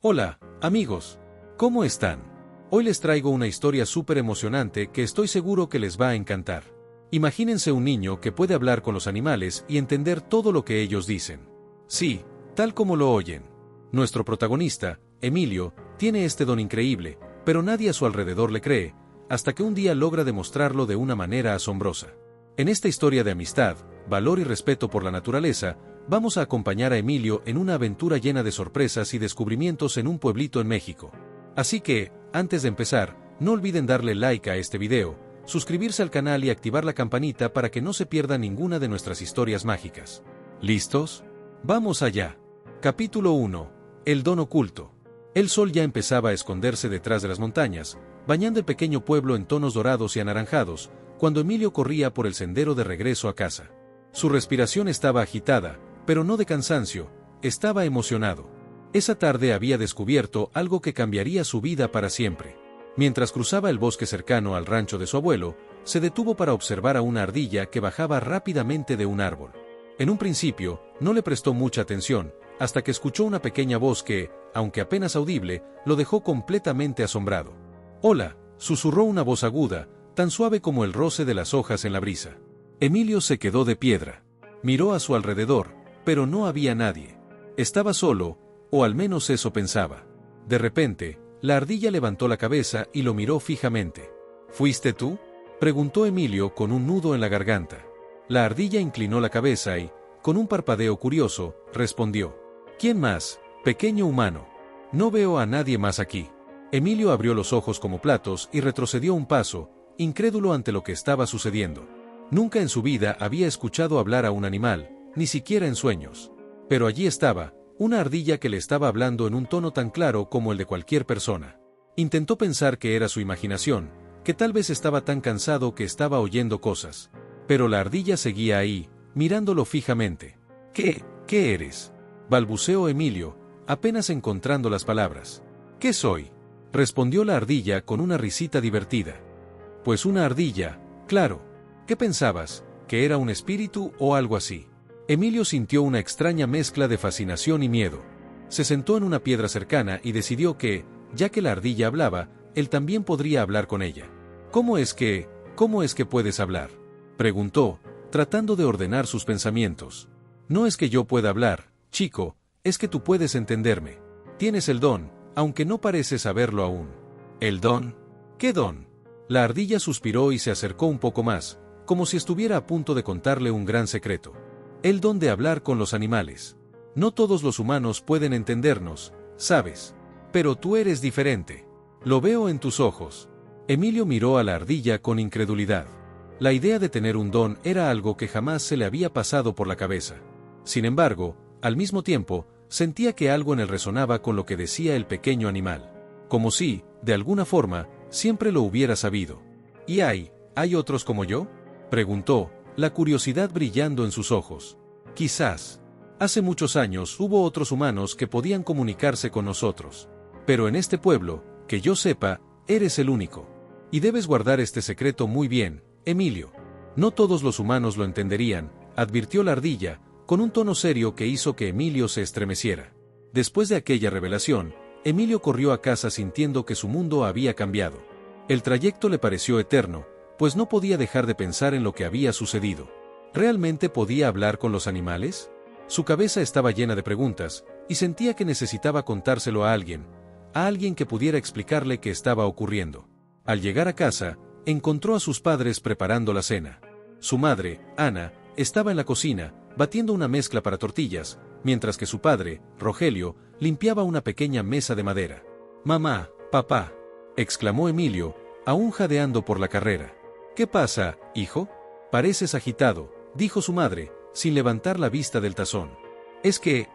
Hola, amigos. ¿Cómo están? Hoy les traigo una historia súper emocionante que estoy seguro que les va a encantar. Imagínense un niño que puede hablar con los animales y entender todo lo que ellos dicen. Sí, tal como lo oyen. Nuestro protagonista, Emilio, tiene este don increíble, pero nadie a su alrededor le cree, hasta que un día logra demostrarlo de una manera asombrosa. En esta historia de amistad, valor y respeto por la naturaleza, vamos a acompañar a Emilio en una aventura llena de sorpresas y descubrimientos en un pueblito en México. Así que, antes de empezar, no olviden darle like a este video, suscribirse al canal y activar la campanita para que no se pierda ninguna de nuestras historias mágicas. ¿Listos? ¡Vamos allá! Capítulo 1. El don oculto. El sol ya empezaba a esconderse detrás de las montañas, bañando el pequeño pueblo en tonos dorados y anaranjados, cuando Emilio corría por el sendero de regreso a casa. Su respiración estaba agitada, pero no de cansancio, estaba emocionado. Esa tarde había descubierto algo que cambiaría su vida para siempre. Mientras cruzaba el bosque cercano al rancho de su abuelo, se detuvo para observar a una ardilla que bajaba rápidamente de un árbol. En un principio, no le prestó mucha atención, hasta que escuchó una pequeña voz que, aunque apenas audible, lo dejó completamente asombrado. «Hola», susurró una voz aguda, tan suave como el roce de las hojas en la brisa. Emilio se quedó de piedra. Miró a su alrededor, pero no había nadie. Estaba solo, o al menos eso pensaba. De repente, la ardilla levantó la cabeza y lo miró fijamente. «¿Fuiste tú?», preguntó Emilio con un nudo en la garganta. La ardilla inclinó la cabeza y, con un parpadeo curioso, respondió: «¿Quién más, pequeño humano? No veo a nadie más aquí». Emilio abrió los ojos como platos y retrocedió un paso, incrédulo ante lo que estaba sucediendo. Nunca en su vida había escuchado hablar a un animal, ni siquiera en sueños. Pero allí estaba, una ardilla que le estaba hablando en un tono tan claro como el de cualquier persona. Intentó pensar que era su imaginación, que tal vez estaba tan cansado que estaba oyendo cosas. Pero la ardilla seguía ahí, mirándolo fijamente. ¿Qué eres?», balbuceó Emilio, apenas encontrando las palabras. «¿Qué soy?», respondió la ardilla con una risita divertida. «Pues una ardilla, claro. ¿Qué pensabas? ¿Que era un espíritu o algo así?». Emilio sintió una extraña mezcla de fascinación y miedo. Se sentó en una piedra cercana y decidió que, ya que la ardilla hablaba, él también podría hablar con ella. ¿Cómo es que puedes hablar?», preguntó, tratando de ordenar sus pensamientos. «No es que yo pueda hablar, chico, es que tú puedes entenderme. Tienes el don, aunque no pareces saberlo aún». «¿El don? ¿Qué don?». La ardilla suspiró y se acercó un poco más, como si estuviera a punto de contarle un gran secreto. «El don de hablar con los animales. No todos los humanos pueden entendernos, ¿sabes? Pero tú eres diferente. Lo veo en tus ojos». Emilio miró a la ardilla con incredulidad. La idea de tener un don era algo que jamás se le había pasado por la cabeza. Sin embargo, al mismo tiempo, sentía que algo en él resonaba con lo que decía el pequeño animal. Como si, de alguna forma, siempre lo hubiera sabido. «¿Y hay otros como yo?», preguntó, la curiosidad brillando en sus ojos. «Quizás. Hace muchos años hubo otros humanos que podían comunicarse con nosotros. Pero en este pueblo, que yo sepa, eres el único. Y debes guardar este secreto muy bien, Emilio. No todos los humanos lo entenderían», advirtió la ardilla, con un tono serio que hizo que Emilio se estremeciera. Después de aquella revelación, Emilio corrió a casa sintiendo que su mundo había cambiado. El trayecto le pareció eterno, pues no podía dejar de pensar en lo que había sucedido. ¿Realmente podía hablar con los animales? Su cabeza estaba llena de preguntas, y sentía que necesitaba contárselo a alguien que pudiera explicarle qué estaba ocurriendo. Al llegar a casa, encontró a sus padres preparando la cena. Su madre, Ana, estaba en la cocina, batiendo una mezcla para tortillas, mientras que su padre, Rogelio, limpiaba una pequeña mesa de madera. «Mamá, papá», exclamó Emilio, aún jadeando por la carrera. «¿Qué pasa, hijo? Pareces agitado», dijo su madre, sin levantar la vista del tazón. Es que,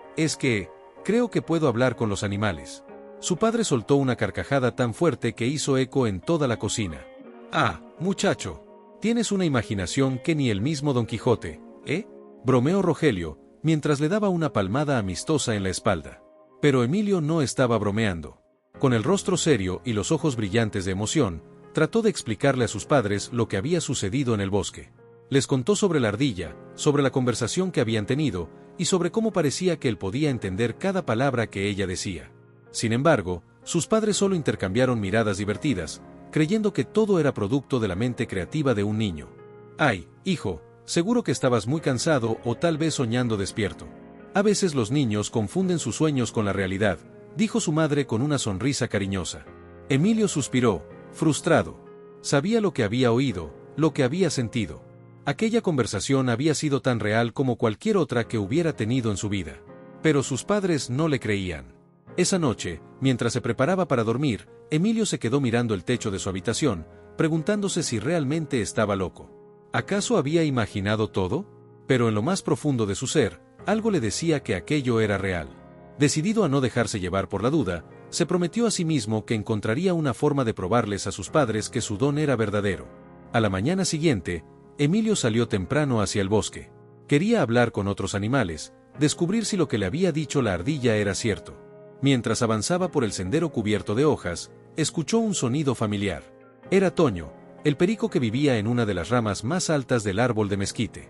creo que puedo hablar con los animales». Su padre soltó una carcajada tan fuerte que hizo eco en toda la cocina. «Ah, muchacho, tienes una imaginación que ni el mismo Don Quijote, ¿eh?», bromeó Rogelio, mientras le daba una palmada amistosa en la espalda. Pero Emilio no estaba bromeando. Con el rostro serio y los ojos brillantes de emoción, trató de explicarle a sus padres lo que había sucedido en el bosque. Les contó sobre la ardilla, sobre la conversación que habían tenido, y sobre cómo parecía que él podía entender cada palabra que ella decía. Sin embargo, sus padres solo intercambiaron miradas divertidas, creyendo que todo era producto de la mente creativa de un niño. «Ay, hijo, seguro que estabas muy cansado o tal vez soñando despierto. A veces los niños confunden sus sueños con la realidad», dijo su madre con una sonrisa cariñosa. Emilio suspiró, frustrado. Sabía lo que había oído, lo que había sentido. Aquella conversación había sido tan real como cualquier otra que hubiera tenido en su vida. Pero sus padres no le creían. Esa noche, mientras se preparaba para dormir, Emilio se quedó mirando el techo de su habitación, preguntándose si realmente estaba loco. ¿Acaso había imaginado todo? Pero en lo más profundo de su ser, algo le decía que aquello era real. Decidido a no dejarse llevar por la duda, se prometió a sí mismo que encontraría una forma de probarles a sus padres que su don era verdadero. A la mañana siguiente, Emilio salió temprano hacia el bosque. Quería hablar con otros animales, descubrir si lo que le había dicho la ardilla era cierto. Mientras avanzaba por el sendero cubierto de hojas, escuchó un sonido familiar. Era Toño, el perico que vivía en una de las ramas más altas del árbol de mezquite.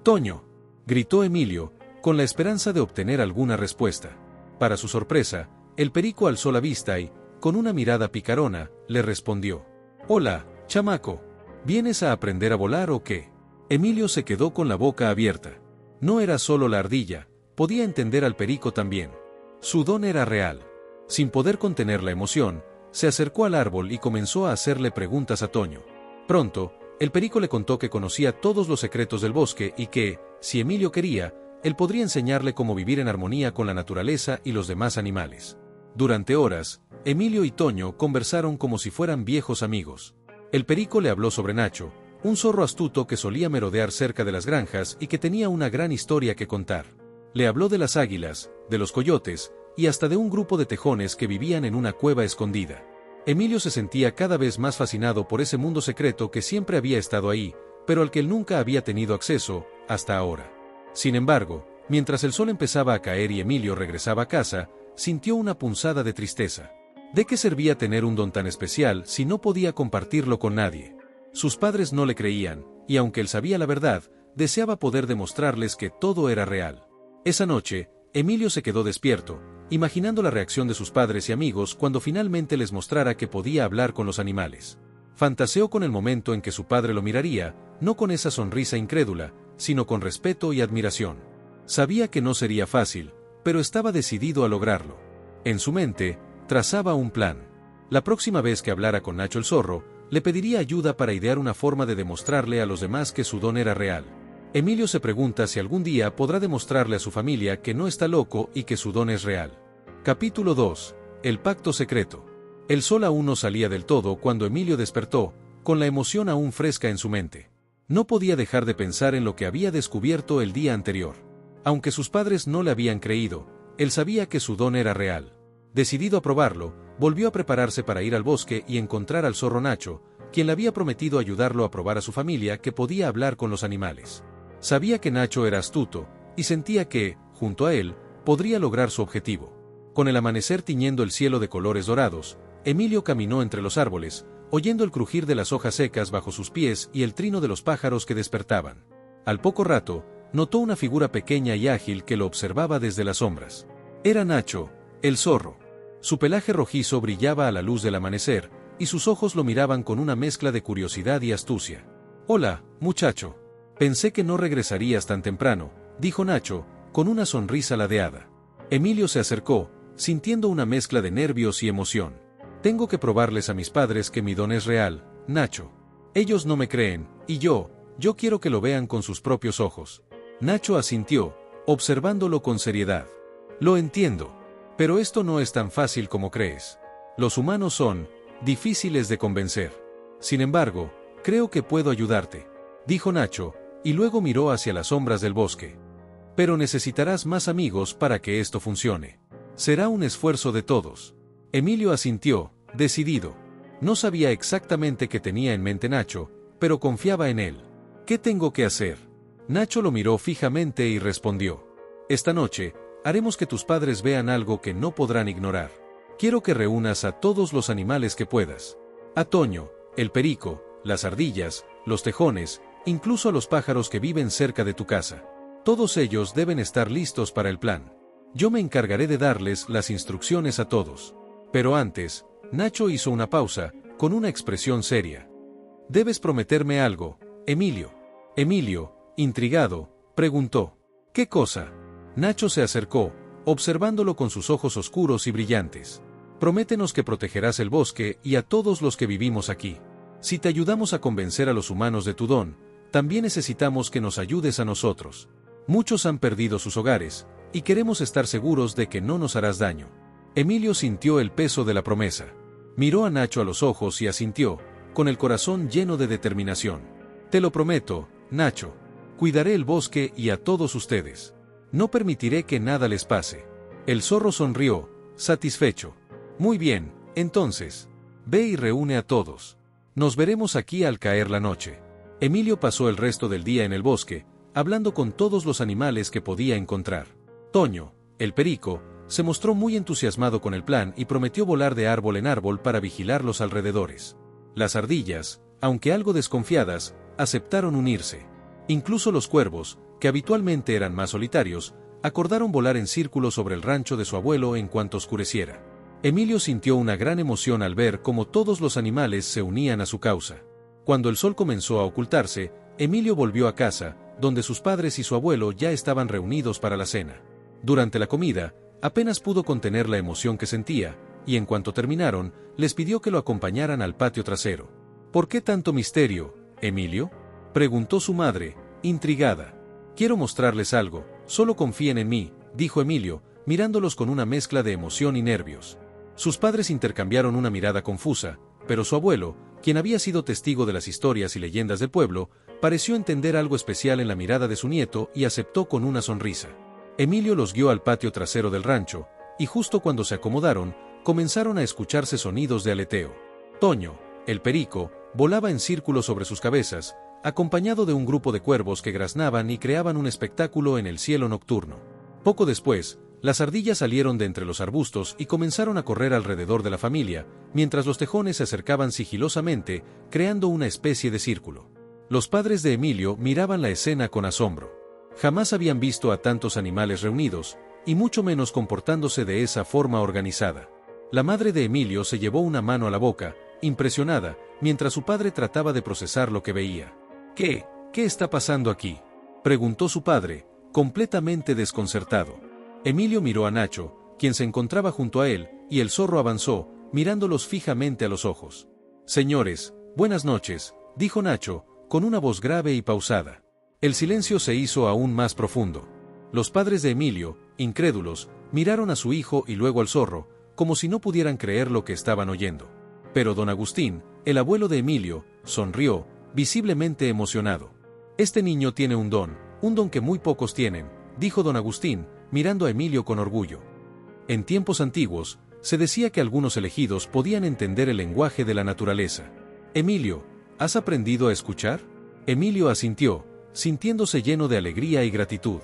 Toño!, gritó Emilio, con la esperanza de obtener alguna respuesta. Para su sorpresa, el perico alzó la vista y, con una mirada picarona, le respondió. «Hola, chamaco. ¿Vienes a aprender a volar o qué?». Emilio se quedó con la boca abierta. No era solo la ardilla, podía entender al perico también. Su don era real. Sin poder contener la emoción, se acercó al árbol y comenzó a hacerle preguntas a Toño. Pronto, el perico le contó que conocía todos los secretos del bosque y que, si Emilio quería, él podría enseñarle cómo vivir en armonía con la naturaleza y los demás animales. Durante horas, Emilio y Toño conversaron como si fueran viejos amigos. El perico le habló sobre Nacho, un zorro astuto que solía merodear cerca de las granjas y que tenía una gran historia que contar. Le habló de las águilas, de los coyotes, y hasta de un grupo de tejones que vivían en una cueva escondida. Emilio se sentía cada vez más fascinado por ese mundo secreto que siempre había estado ahí, pero al que él nunca había tenido acceso, hasta ahora. Sin embargo, mientras el sol empezaba a caer y Emilio regresaba a casa, sintió una punzada de tristeza. ¿De qué servía tener un don tan especial si no podía compartirlo con nadie? Sus padres no le creían, y aunque él sabía la verdad, deseaba poder demostrarles que todo era real. Esa noche, Emilio se quedó despierto, imaginando la reacción de sus padres y amigos cuando finalmente les mostrara que podía hablar con los animales. Fantaseó con el momento en que su padre lo miraría, no con esa sonrisa incrédula, sino con respeto y admiración. Sabía que no sería fácil, pero estaba decidido a lograrlo. En su mente, trazaba un plan. La próxima vez que hablara con Nacho el zorro, le pediría ayuda para idear una forma de demostrarle a los demás que su don era real. Emilio se pregunta si algún día podrá demostrarle a su familia que no está loco y que su don es real. Capítulo 2. El pacto secreto. El sol aún no salía del todo cuando Emilio despertó, con la emoción aún fresca en su mente. No podía dejar de pensar en lo que había descubierto el día anterior. Aunque sus padres no le habían creído, él sabía que su don era real. Decidido a probarlo, volvió a prepararse para ir al bosque y encontrar al zorro Nacho, quien le había prometido ayudarlo a probar a su familia que podía hablar con los animales. Sabía que Nacho era astuto, y sentía que, junto a él, podría lograr su objetivo. Con el amanecer tiñendo el cielo de colores dorados, Emilio caminó entre los árboles, oyendo el crujir de las hojas secas bajo sus pies y el trino de los pájaros que despertaban. Al poco rato, notó una figura pequeña y ágil que lo observaba desde las sombras. Era Nacho, el zorro. Su pelaje rojizo brillaba a la luz del amanecer, y sus ojos lo miraban con una mezcla de curiosidad y astucia. «Hola, muchacho. Pensé que no regresarías tan temprano», dijo Nacho, con una sonrisa ladeada. Emilio se acercó, sintiendo una mezcla de nervios y emoción. «Tengo que probarles a mis padres que mi don es real, Nacho. Ellos no me creen, y yo quiero que lo vean con sus propios ojos». Nacho asintió, observándolo con seriedad. «Lo entiendo. Pero esto no es tan fácil como crees. Los humanos son difíciles de convencer. Sin embargo, creo que puedo ayudarte», dijo Nacho, y luego miró hacia las sombras del bosque. «Pero necesitarás más amigos para que esto funcione. Será un esfuerzo de todos». Emilio asintió, decidido. No sabía exactamente qué tenía en mente Nacho, pero confiaba en él. «¿Qué tengo que hacer?». Nacho lo miró fijamente y respondió. «Esta noche, haremos que tus padres vean algo que no podrán ignorar. Quiero que reúnas a todos los animales que puedas. A Toño, el perico, las ardillas, los tejones, incluso a los pájaros que viven cerca de tu casa. Todos ellos deben estar listos para el plan. Yo me encargaré de darles las instrucciones a todos. Pero antes, Nacho hizo una pausa, con una expresión seria. Debes prometerme algo, Emilio. Emilio, intrigado, preguntó. ¿Qué cosa? Nacho se acercó, observándolo con sus ojos oscuros y brillantes. Prométenos que protegerás el bosque y a todos los que vivimos aquí. Si te ayudamos a convencer a los humanos de tu don, también necesitamos que nos ayudes a nosotros. Muchos han perdido sus hogares, y queremos estar seguros de que no nos harás daño. Emilio sintió el peso de la promesa. Miró a Nacho a los ojos y asintió, con el corazón lleno de determinación. Te lo prometo, Nacho. Cuidaré el bosque y a todos ustedes. No permitiré que nada les pase. El zorro sonrió, satisfecho. Muy bien, entonces. Ve y reúne a todos. Nos veremos aquí al caer la noche. Emilio pasó el resto del día en el bosque, hablando con todos los animales que podía encontrar. Toño, el perico, se mostró muy entusiasmado con el plan y prometió volar de árbol en árbol para vigilar los alrededores. Las ardillas, aunque algo desconfiadas, aceptaron unirse. Incluso los cuervos, que habitualmente eran más solitarios, acordaron volar en círculo sobre el rancho de su abuelo en cuanto oscureciera. Emilio sintió una gran emoción al ver cómo todos los animales se unían a su causa. Cuando el sol comenzó a ocultarse, Emilio volvió a casa, donde sus padres y su abuelo ya estaban reunidos para la cena. Durante la comida, apenas pudo contener la emoción que sentía, y en cuanto terminaron, les pidió que lo acompañaran al patio trasero. ¿Por qué tanto misterio, Emilio? Preguntó su madre, intrigada. Quiero mostrarles algo, solo confíen en mí, dijo Emilio, mirándolos con una mezcla de emoción y nervios. Sus padres intercambiaron una mirada confusa, pero su abuelo, quien había sido testigo de las historias y leyendas del pueblo, pareció entender algo especial en la mirada de su nieto y aceptó con una sonrisa. Emilio los guió al patio trasero del rancho, y justo cuando se acomodaron, comenzaron a escucharse sonidos de aleteo. Toño, el perico, volaba en círculo sobre sus cabezas, acompañado de un grupo de cuervos que graznaban y creaban un espectáculo en el cielo nocturno. Poco después, las ardillas salieron de entre los arbustos y comenzaron a correr alrededor de la familia, mientras los tejones se acercaban sigilosamente, creando una especie de círculo. Los padres de Emilio miraban la escena con asombro. Jamás habían visto a tantos animales reunidos, y mucho menos comportándose de esa forma organizada. La madre de Emilio se llevó una mano a la boca, impresionada, mientras su padre trataba de procesar lo que veía. ¿Qué está pasando aquí?, preguntó su padre, completamente desconcertado. Emilio miró a Nacho, quien se encontraba junto a él, y el zorro avanzó, mirándolos fijamente a los ojos. Señores, buenas noches, dijo Nacho, con una voz grave y pausada. El silencio se hizo aún más profundo. Los padres de Emilio, incrédulos, miraron a su hijo y luego al zorro, como si no pudieran creer lo que estaban oyendo. Pero don Agustín, el abuelo de Emilio, sonrió, visiblemente emocionado. Este niño tiene un don que muy pocos tienen, dijo don Agustín, mirando a Emilio con orgullo. En tiempos antiguos, se decía que algunos elegidos podían entender el lenguaje de la naturaleza. Emilio, ¿has aprendido a escuchar? Emilio asintió, sintiéndose lleno de alegría y gratitud.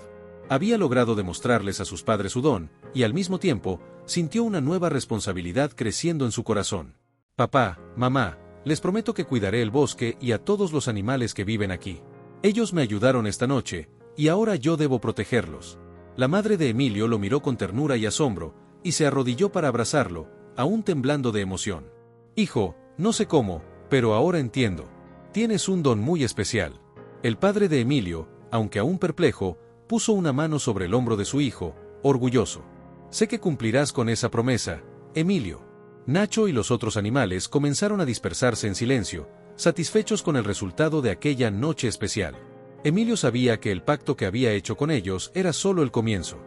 Había logrado demostrarles a sus padres su don, y al mismo tiempo, sintió una nueva responsabilidad creciendo en su corazón. Papá, mamá, les prometo que cuidaré el bosque y a todos los animales que viven aquí. Ellos me ayudaron esta noche, y ahora yo debo protegerlos. La madre de Emilio lo miró con ternura y asombro, y se arrodilló para abrazarlo, aún temblando de emoción. Hijo, no sé cómo, pero ahora entiendo. Tienes un don muy especial. El padre de Emilio, aunque aún perplejo, puso una mano sobre el hombro de su hijo, orgulloso. Sé que cumplirás con esa promesa, Emilio. Nacho y los otros animales comenzaron a dispersarse en silencio, satisfechos con el resultado de aquella noche especial. Emilio sabía que el pacto que había hecho con ellos era solo el comienzo.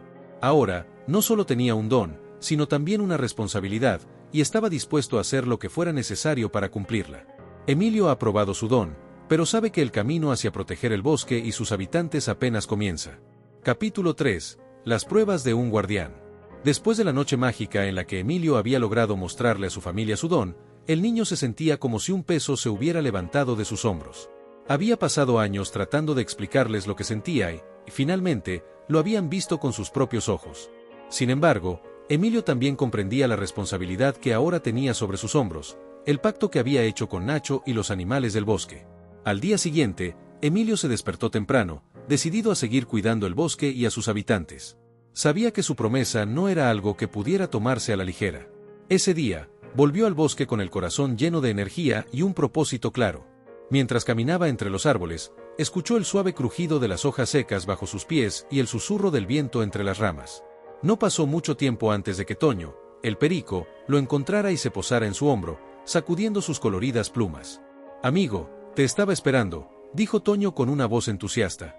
Ahora, no solo tenía un don, sino también una responsabilidad, y estaba dispuesto a hacer lo que fuera necesario para cumplirla. Emilio ha probado su don, pero sabe que el camino hacia proteger el bosque y sus habitantes apenas comienza. Capítulo 3. Las pruebas de un guardián. Después de la noche mágica en la que Emilio había logrado mostrarle a su familia su don, el niño se sentía como si un peso se hubiera levantado de sus hombros. Había pasado años tratando de explicarles lo que sentía y, finalmente, lo habían visto con sus propios ojos. Sin embargo, Emilio también comprendía la responsabilidad que ahora tenía sobre sus hombros, el pacto que había hecho con Nacho y los animales del bosque. Al día siguiente, Emilio se despertó temprano, decidido a seguir cuidando el bosque y a sus habitantes. Sabía que su promesa no era algo que pudiera tomarse a la ligera. Ese día, volvió al bosque con el corazón lleno de energía y un propósito claro. Mientras caminaba entre los árboles, escuchó el suave crujido de las hojas secas bajo sus pies y el susurro del viento entre las ramas. No pasó mucho tiempo antes de que Toño, el perico, lo encontrara y se posara en su hombro, sacudiendo sus coloridas plumas. «Amigo, te estaba esperando», dijo Toño con una voz entusiasta.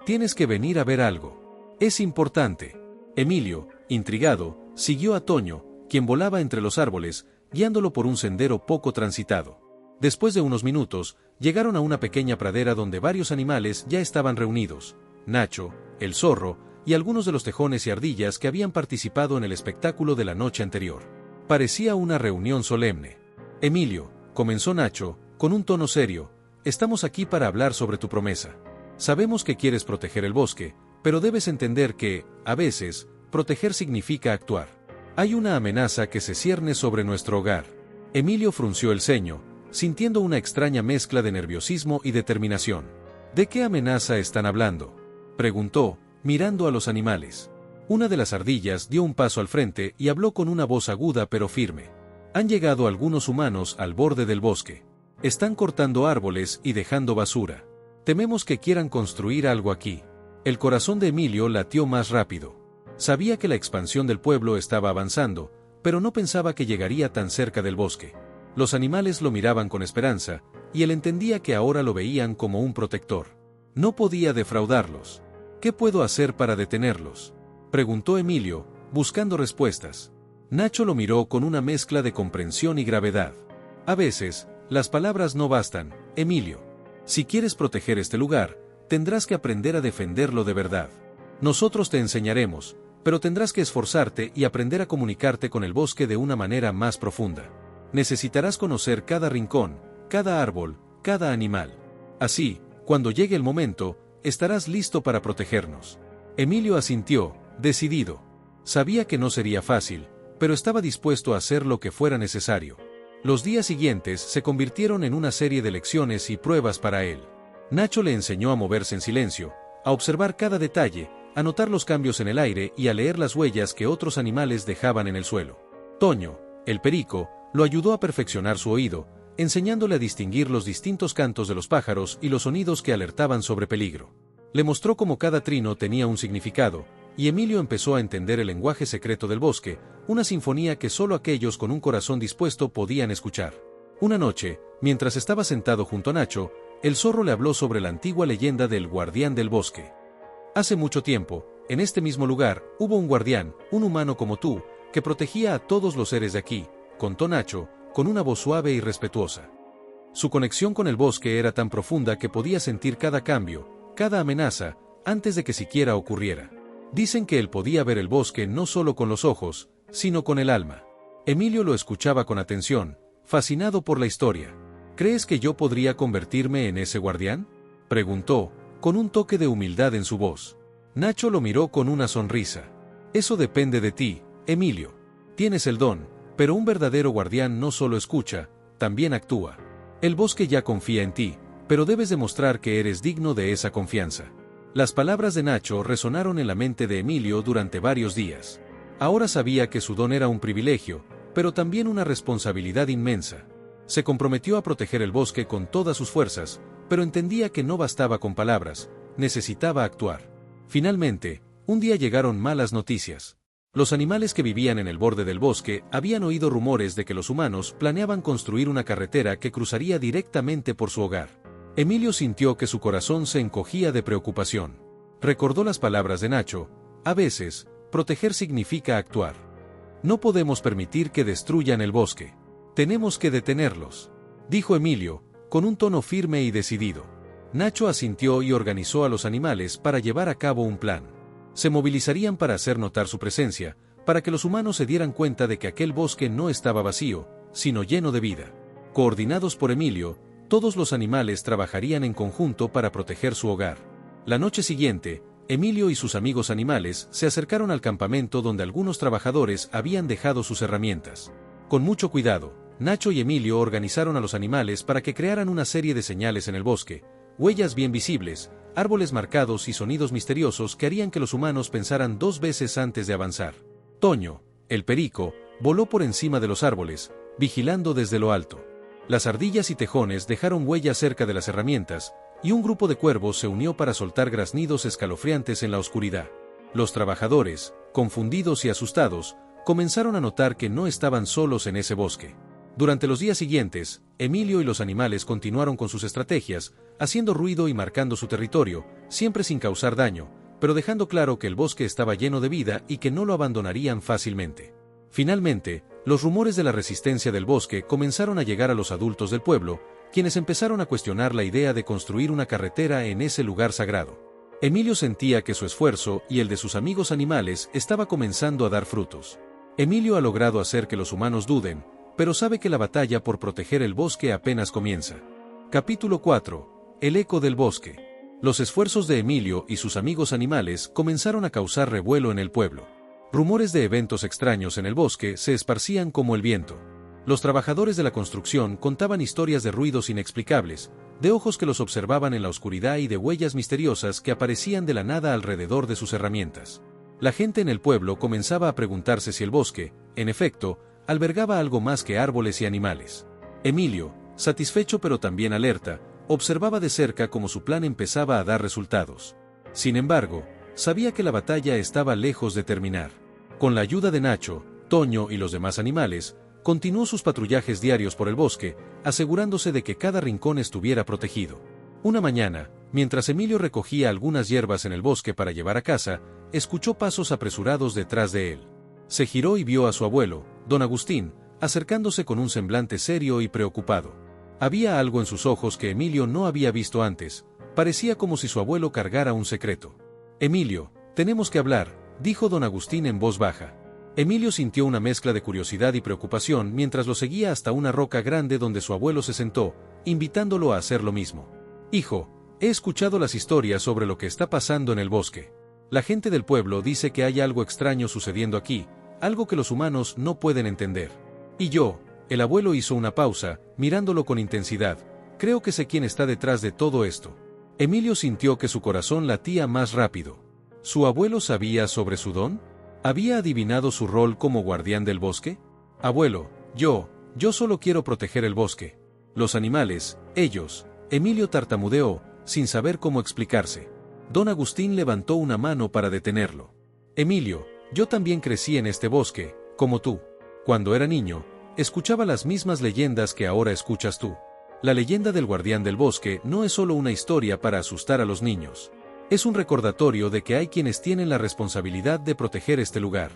«Tienes que venir a ver algo. Es importante». Emilio, intrigado, siguió a Toño, quien volaba entre los árboles, guiándolo por un sendero poco transitado. Después de unos minutos, llegaron a una pequeña pradera donde varios animales ya estaban reunidos: Nacho, el zorro, y algunos de los tejones y ardillas que habían participado en el espectáculo de la noche anterior. Parecía una reunión solemne. «Emilio», comenzó Nacho, con un tono serio, «estamos aquí para hablar sobre tu promesa. Sabemos que quieres proteger el bosque, pero debes entender que, a veces, proteger significa actuar. Hay una amenaza que se cierne sobre nuestro hogar». Emilio frunció el ceño, sintiendo una extraña mezcla de nerviosismo y determinación. «¿De qué amenaza están hablando?», preguntó, mirando a los animales. Una de las ardillas dio un paso al frente y habló con una voz aguda pero firme. «Han llegado algunos humanos al borde del bosque. Están cortando árboles y dejando basura. Tememos que quieran construir algo aquí». El corazón de Emilio latió más rápido. Sabía que la expansión del pueblo estaba avanzando, pero no pensaba que llegaría tan cerca del bosque. Los animales lo miraban con esperanza, y él entendía que ahora lo veían como un protector. No podía defraudarlos. «¿Qué puedo hacer para detenerlos?», preguntó Emilio, buscando respuestas. Nacho lo miró con una mezcla de comprensión y gravedad. «A veces, las palabras no bastan, Emilio. Si quieres proteger este lugar, tendrás que aprender a defenderlo de verdad. Nosotros te enseñaremos, pero tendrás que esforzarte y aprender a comunicarte con el bosque de una manera más profunda. Necesitarás conocer cada rincón, cada árbol, cada animal. Así, cuando llegue el momento, estarás listo para protegernos». Emilio asintió, decidido. Sabía que no sería fácil, pero estaba dispuesto a hacer lo que fuera necesario. Los días siguientes se convirtieron en una serie de lecciones y pruebas para él. Nacho le enseñó a moverse en silencio, a observar cada detalle, a notar los cambios en el aire y a leer las huellas que otros animales dejaban en el suelo. Toño, el perico, lo ayudó a perfeccionar su oído, enseñándole a distinguir los distintos cantos de los pájaros y los sonidos que alertaban sobre peligro. Le mostró cómo cada trino tenía un significado, y Emilio empezó a entender el lenguaje secreto del bosque, una sinfonía que solo aquellos con un corazón dispuesto podían escuchar. Una noche, mientras estaba sentado junto a Nacho, el zorro le habló sobre la antigua leyenda del guardián del bosque. «Hace mucho tiempo, en este mismo lugar, hubo un guardián, un humano como tú, que protegía a todos los seres de aquí», contó Nacho, con una voz suave y respetuosa. Su conexión con el bosque era tan profunda que podía sentir cada cambio, cada amenaza, antes de que siquiera ocurriera. Dicen que él podía ver el bosque no solo con los ojos, sino con el alma. Emilio lo escuchaba con atención, fascinado por la historia. «¿Crees que yo podría convertirme en ese guardián?», preguntó, con un toque de humildad en su voz. Nacho lo miró con una sonrisa. «Eso depende de ti, Emilio. Tienes el don, pero un verdadero guardián no solo escucha, también actúa. El bosque ya confía en ti, pero debes demostrar que eres digno de esa confianza». Las palabras de Nacho resonaron en la mente de Emilio durante varios días. Ahora sabía que su don era un privilegio, pero también una responsabilidad inmensa. Se comprometió a proteger el bosque con todas sus fuerzas, pero entendía que no bastaba con palabras, necesitaba actuar. Finalmente, un día llegaron malas noticias. Los animales que vivían en el borde del bosque habían oído rumores de que los humanos planeaban construir una carretera que cruzaría directamente por su hogar. Emilio sintió que su corazón se encogía de preocupación. Recordó las palabras de Nacho: «A veces, proteger significa actuar. No podemos permitir que destruyan el bosque. Tenemos que detenerlos», dijo Emilio, con un tono firme y decidido. Nacho asintió y organizó a los animales para llevar a cabo un plan. Se movilizarían para hacer notar su presencia, para que los humanos se dieran cuenta de que aquel bosque no estaba vacío, sino lleno de vida. Coordinados por Emilio, todos los animales trabajarían en conjunto para proteger su hogar. La noche siguiente, Emilio y sus amigos animales se acercaron al campamento donde algunos trabajadores habían dejado sus herramientas. Con mucho cuidado, Nacho y Emilio organizaron a los animales para que crearan una serie de señales en el bosque, huellas bien visibles, árboles marcados y sonidos misteriosos que harían que los humanos pensaran 2 veces antes de avanzar. Toño, el perico, voló por encima de los árboles, vigilando desde lo alto. Las ardillas y tejones dejaron huellas cerca de las herramientas, y un grupo de cuervos se unió para soltar graznidos escalofriantes en la oscuridad. Los trabajadores, confundidos y asustados, comenzaron a notar que no estaban solos en ese bosque. Durante los días siguientes, Emilio y los animales continuaron con sus estrategias, haciendo ruido y marcando su territorio, siempre sin causar daño, pero dejando claro que el bosque estaba lleno de vida y que no lo abandonarían fácilmente. Finalmente, los rumores de la resistencia del bosque comenzaron a llegar a los adultos del pueblo, quienes empezaron a cuestionar la idea de construir una carretera en ese lugar sagrado. Emilio sentía que su esfuerzo y el de sus amigos animales estaba comenzando a dar frutos. Emilio ha logrado hacer que los humanos duden, pero sabe que la batalla por proteger el bosque apenas comienza. Capítulo 4. El eco del bosque. Los esfuerzos de Emilio y sus amigos animales comenzaron a causar revuelo en el pueblo. Rumores de eventos extraños en el bosque se esparcían como el viento. Los trabajadores de la construcción contaban historias de ruidos inexplicables, de ojos que los observaban en la oscuridad y de huellas misteriosas que aparecían de la nada alrededor de sus herramientas. La gente en el pueblo comenzaba a preguntarse si el bosque, en efecto, albergaba algo más que árboles y animales. Emilio, satisfecho pero también alerta, observaba de cerca cómo su plan empezaba a dar resultados. Sin embargo, sabía que la batalla estaba lejos de terminar. Con la ayuda de Nacho, Toño y los demás animales, continuó sus patrullajes diarios por el bosque, asegurándose de que cada rincón estuviera protegido. Una mañana, mientras Emilio recogía algunas hierbas en el bosque para llevar a casa, escuchó pasos apresurados detrás de él. Se giró y vio a su abuelo, don Agustín, acercándose con un semblante serio y preocupado. Había algo en sus ojos que Emilio no había visto antes, parecía como si su abuelo cargara un secreto. «Emilio, tenemos que hablar», dijo don Agustín en voz baja. Emilio sintió una mezcla de curiosidad y preocupación mientras lo seguía hasta una roca grande donde su abuelo se sentó, invitándolo a hacer lo mismo. «Hijo, he escuchado las historias sobre lo que está pasando en el bosque. La gente del pueblo dice que hay algo extraño sucediendo aquí, algo que los humanos no pueden entender. Y yo», el abuelo hizo una pausa, mirándolo con intensidad, «creo que sé quién está detrás de todo esto». Emilio sintió que su corazón latía más rápido. ¿Su abuelo sabía sobre su don? ¿Había adivinado su rol como guardián del bosque? «Abuelo, yo solo quiero proteger el bosque. Los animales, ellos», Emilio tartamudeó, sin saber cómo explicarse. Don Agustín levantó una mano para detenerlo. «Emilio, yo también crecí en este bosque, como tú. Cuando era niño, escuchaba las mismas leyendas que ahora escuchas tú. La leyenda del guardián del bosque no es solo una historia para asustar a los niños. Es un recordatorio de que hay quienes tienen la responsabilidad de proteger este lugar».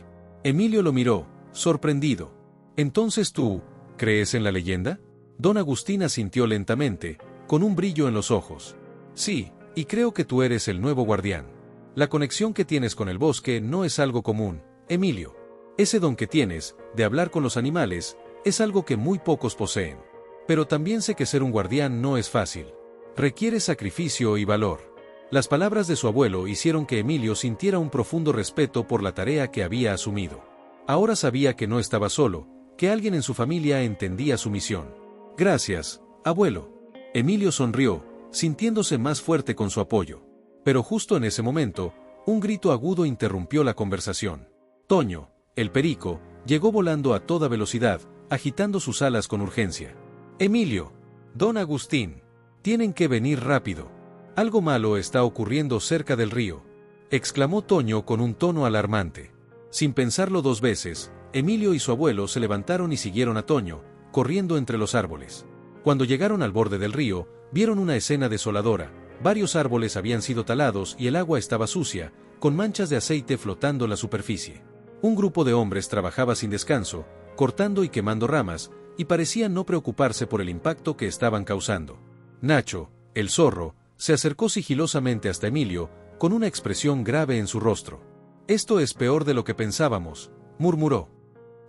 Emilio lo miró, sorprendido. «¿Entonces tú crees en la leyenda?» Don Agustín asintió lentamente, con un brillo en los ojos. «Sí, y creo que tú eres el nuevo guardián. La conexión que tienes con el bosque no es algo común, Emilio. Ese don que tienes, de hablar con los animales, es algo que muy pocos poseen. Pero también sé que ser un guardián no es fácil. Requiere sacrificio y valor». Las palabras de su abuelo hicieron que Emilio sintiera un profundo respeto por la tarea que había asumido. Ahora sabía que no estaba solo, que alguien en su familia entendía su misión. «Gracias, abuelo». Emilio sonrió, sintiéndose más fuerte con su apoyo. Pero justo en ese momento, un grito agudo interrumpió la conversación. Toño, el perico, llegó volando a toda velocidad, agitando sus alas con urgencia. «Emilio, don Agustín, tienen que venir rápido. Algo malo está ocurriendo cerca del río», exclamó Toño con un tono alarmante. Sin pensarlo 2 veces, Emilio y su abuelo se levantaron y siguieron a Toño, corriendo entre los árboles. Cuando llegaron al borde del río, vieron una escena desoladora. Varios árboles habían sido talados y el agua estaba sucia, con manchas de aceite flotando en la superficie. Un grupo de hombres trabajaba sin descanso, cortando y quemando ramas, y parecían no preocuparse por el impacto que estaban causando. Nacho, el zorro, se acercó sigilosamente hasta Emilio, con una expresión grave en su rostro. «Esto es peor de lo que pensábamos», murmuró.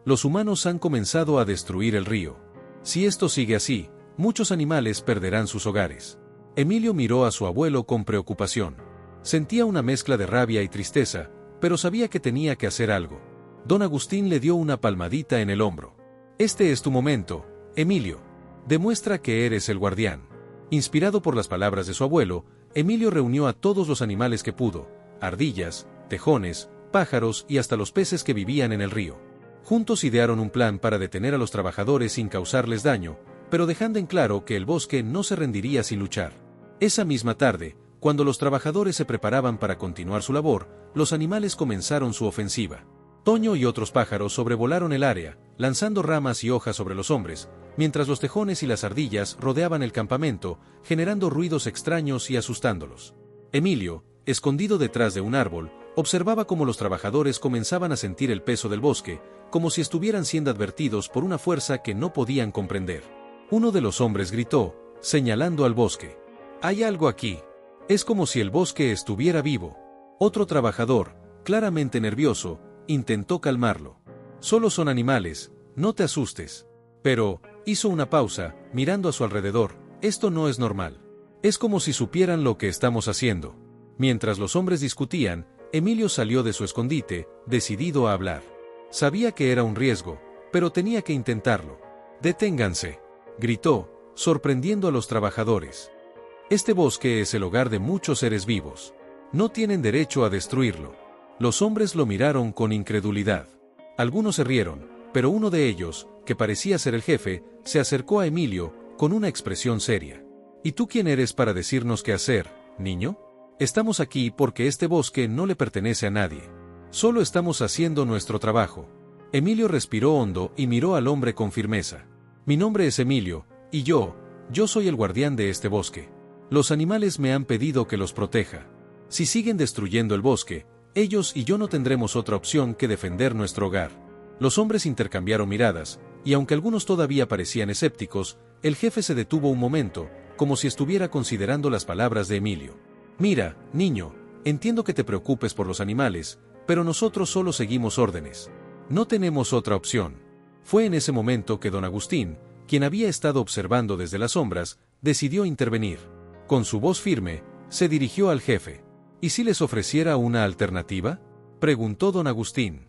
«Los humanos han comenzado a destruir el río. Si esto sigue así, muchos animales perderán sus hogares». Emilio miró a su abuelo con preocupación. Sentía una mezcla de rabia y tristeza, pero sabía que tenía que hacer algo. Don Agustín le dio una palmadita en el hombro. «Este es tu momento, Emilio. Demuestra que eres el guardián». Inspirado por las palabras de su abuelo, Emilio reunió a todos los animales que pudo, ardillas, tejones, pájaros y hasta los peces que vivían en el río. Juntos idearon un plan para detener a los trabajadores sin causarles daño, pero dejando en claro que el bosque no se rendiría sin luchar. Esa misma tarde, cuando los trabajadores se preparaban para continuar su labor, los animales comenzaron su ofensiva. Toño y otros pájaros sobrevolaron el área, lanzando ramas y hojas sobre los hombres, mientras los tejones y las ardillas rodeaban el campamento, generando ruidos extraños y asustándolos. Emilio, escondido detrás de un árbol, observaba cómo los trabajadores comenzaban a sentir el peso del bosque, como si estuvieran siendo advertidos por una fuerza que no podían comprender. Uno de los hombres gritó, señalando al bosque: «Hay algo aquí. Es como si el bosque estuviera vivo». Otro trabajador, claramente nervioso, intentó calmarlo. «Solo son animales, no te asustes». Pero, hizo una pausa, mirando a su alrededor. «Esto no es normal. Es como si supieran lo que estamos haciendo». Mientras los hombres discutían, Emilio salió de su escondite, decidido a hablar. Sabía que era un riesgo, pero tenía que intentarlo. «Deténganse», gritó, sorprendiendo a los trabajadores. «Este bosque es el hogar de muchos seres vivos. No tienen derecho a destruirlo». Los hombres lo miraron con incredulidad. Algunos se rieron, pero uno de ellos, que parecía ser el jefe, se acercó a Emilio, con una expresión seria. «¿Y tú quién eres para decirnos qué hacer, niño? Estamos aquí porque este bosque no le pertenece a nadie. Solo estamos haciendo nuestro trabajo». Emilio respiró hondo y miró al hombre con firmeza. «Mi nombre es Emilio, y yo soy el guardián de este bosque. Los animales me han pedido que los proteja. Si siguen destruyendo el bosque, ellos y yo no tendremos otra opción que defender nuestro hogar». Los hombres intercambiaron miradas, y aunque algunos todavía parecían escépticos, el jefe se detuvo un momento, como si estuviera considerando las palabras de Emilio. «Mira, niño, entiendo que te preocupes por los animales, pero nosotros solo seguimos órdenes. No tenemos otra opción». Fue en ese momento que don Agustín, quien había estado observando desde las sombras, decidió intervenir. Con su voz firme, se dirigió al jefe. «¿Y si les ofreciera una alternativa?», preguntó don Agustín.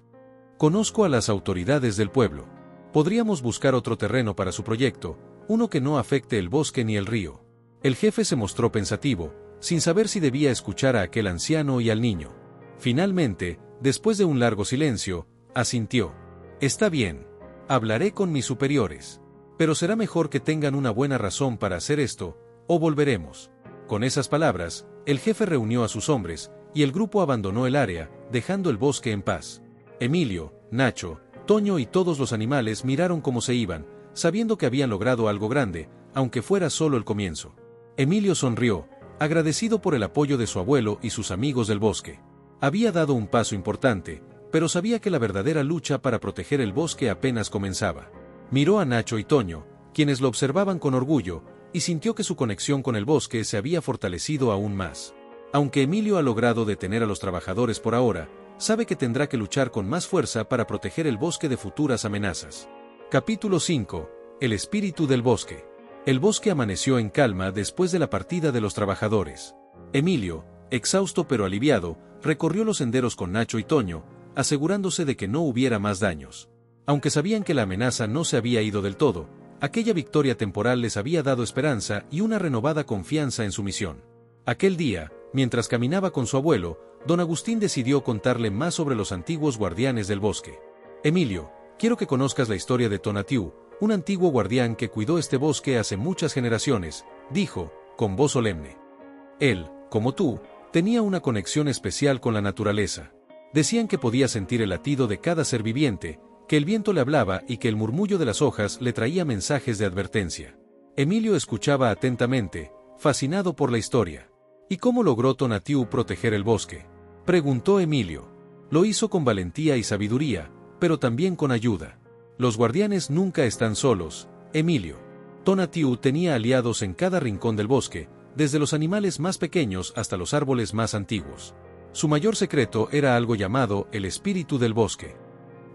«Conozco a las autoridades del pueblo. Podríamos buscar otro terreno para su proyecto, uno que no afecte el bosque ni el río». El jefe se mostró pensativo, sin saber si debía escuchar a aquel anciano y al niño. Finalmente, después de un largo silencio, asintió. «Está bien. Hablaré con mis superiores. Pero será mejor que tengan una buena razón para hacer esto, o volveremos». Con esas palabras, el jefe reunió a sus hombres, y el grupo abandonó el área, dejando el bosque en paz. Emilio, Nacho, Toño y todos los animales miraron cómo se iban, sabiendo que habían logrado algo grande, aunque fuera solo el comienzo. Emilio sonrió, agradecido por el apoyo de su abuelo y sus amigos del bosque. Había dado un paso importante, pero sabía que la verdadera lucha para proteger el bosque apenas comenzaba. Miró a Nacho y Toño, quienes lo observaban con orgullo, y sintió que su conexión con el bosque se había fortalecido aún más. Aunque Emilio ha logrado detener a los trabajadores por ahora, sabe que tendrá que luchar con más fuerza para proteger el bosque de futuras amenazas. Capítulo 5. El espíritu del bosque. El bosque amaneció en calma después de la partida de los trabajadores. Emilio, exhausto pero aliviado, recorrió los senderos con Nacho y Toño, asegurándose de que no hubiera más daños. Aunque sabían que la amenaza no se había ido del todo, aquella victoria temporal les había dado esperanza y una renovada confianza en su misión. Aquel día, mientras caminaba con su abuelo, don Agustín decidió contarle más sobre los antiguos guardianes del bosque. «Emilio, quiero que conozcas la historia de Tonatiuh, un antiguo guardián que cuidó este bosque hace muchas generaciones», dijo, con voz solemne. Él, como tú, tenía una conexión especial con la naturaleza. Decían que podía sentir el latido de cada ser viviente, que el viento le hablaba y que el murmullo de las hojas le traía mensajes de advertencia. Emilio escuchaba atentamente, fascinado por la historia. «¿Y cómo logró Tonatiuh proteger el bosque?», preguntó Emilio. «Lo hizo con valentía y sabiduría, pero también con ayuda. Los guardianes nunca están solos, Emilio. Tonatiuh tenía aliados en cada rincón del bosque, desde los animales más pequeños hasta los árboles más antiguos. Su mayor secreto era algo llamado el espíritu del bosque.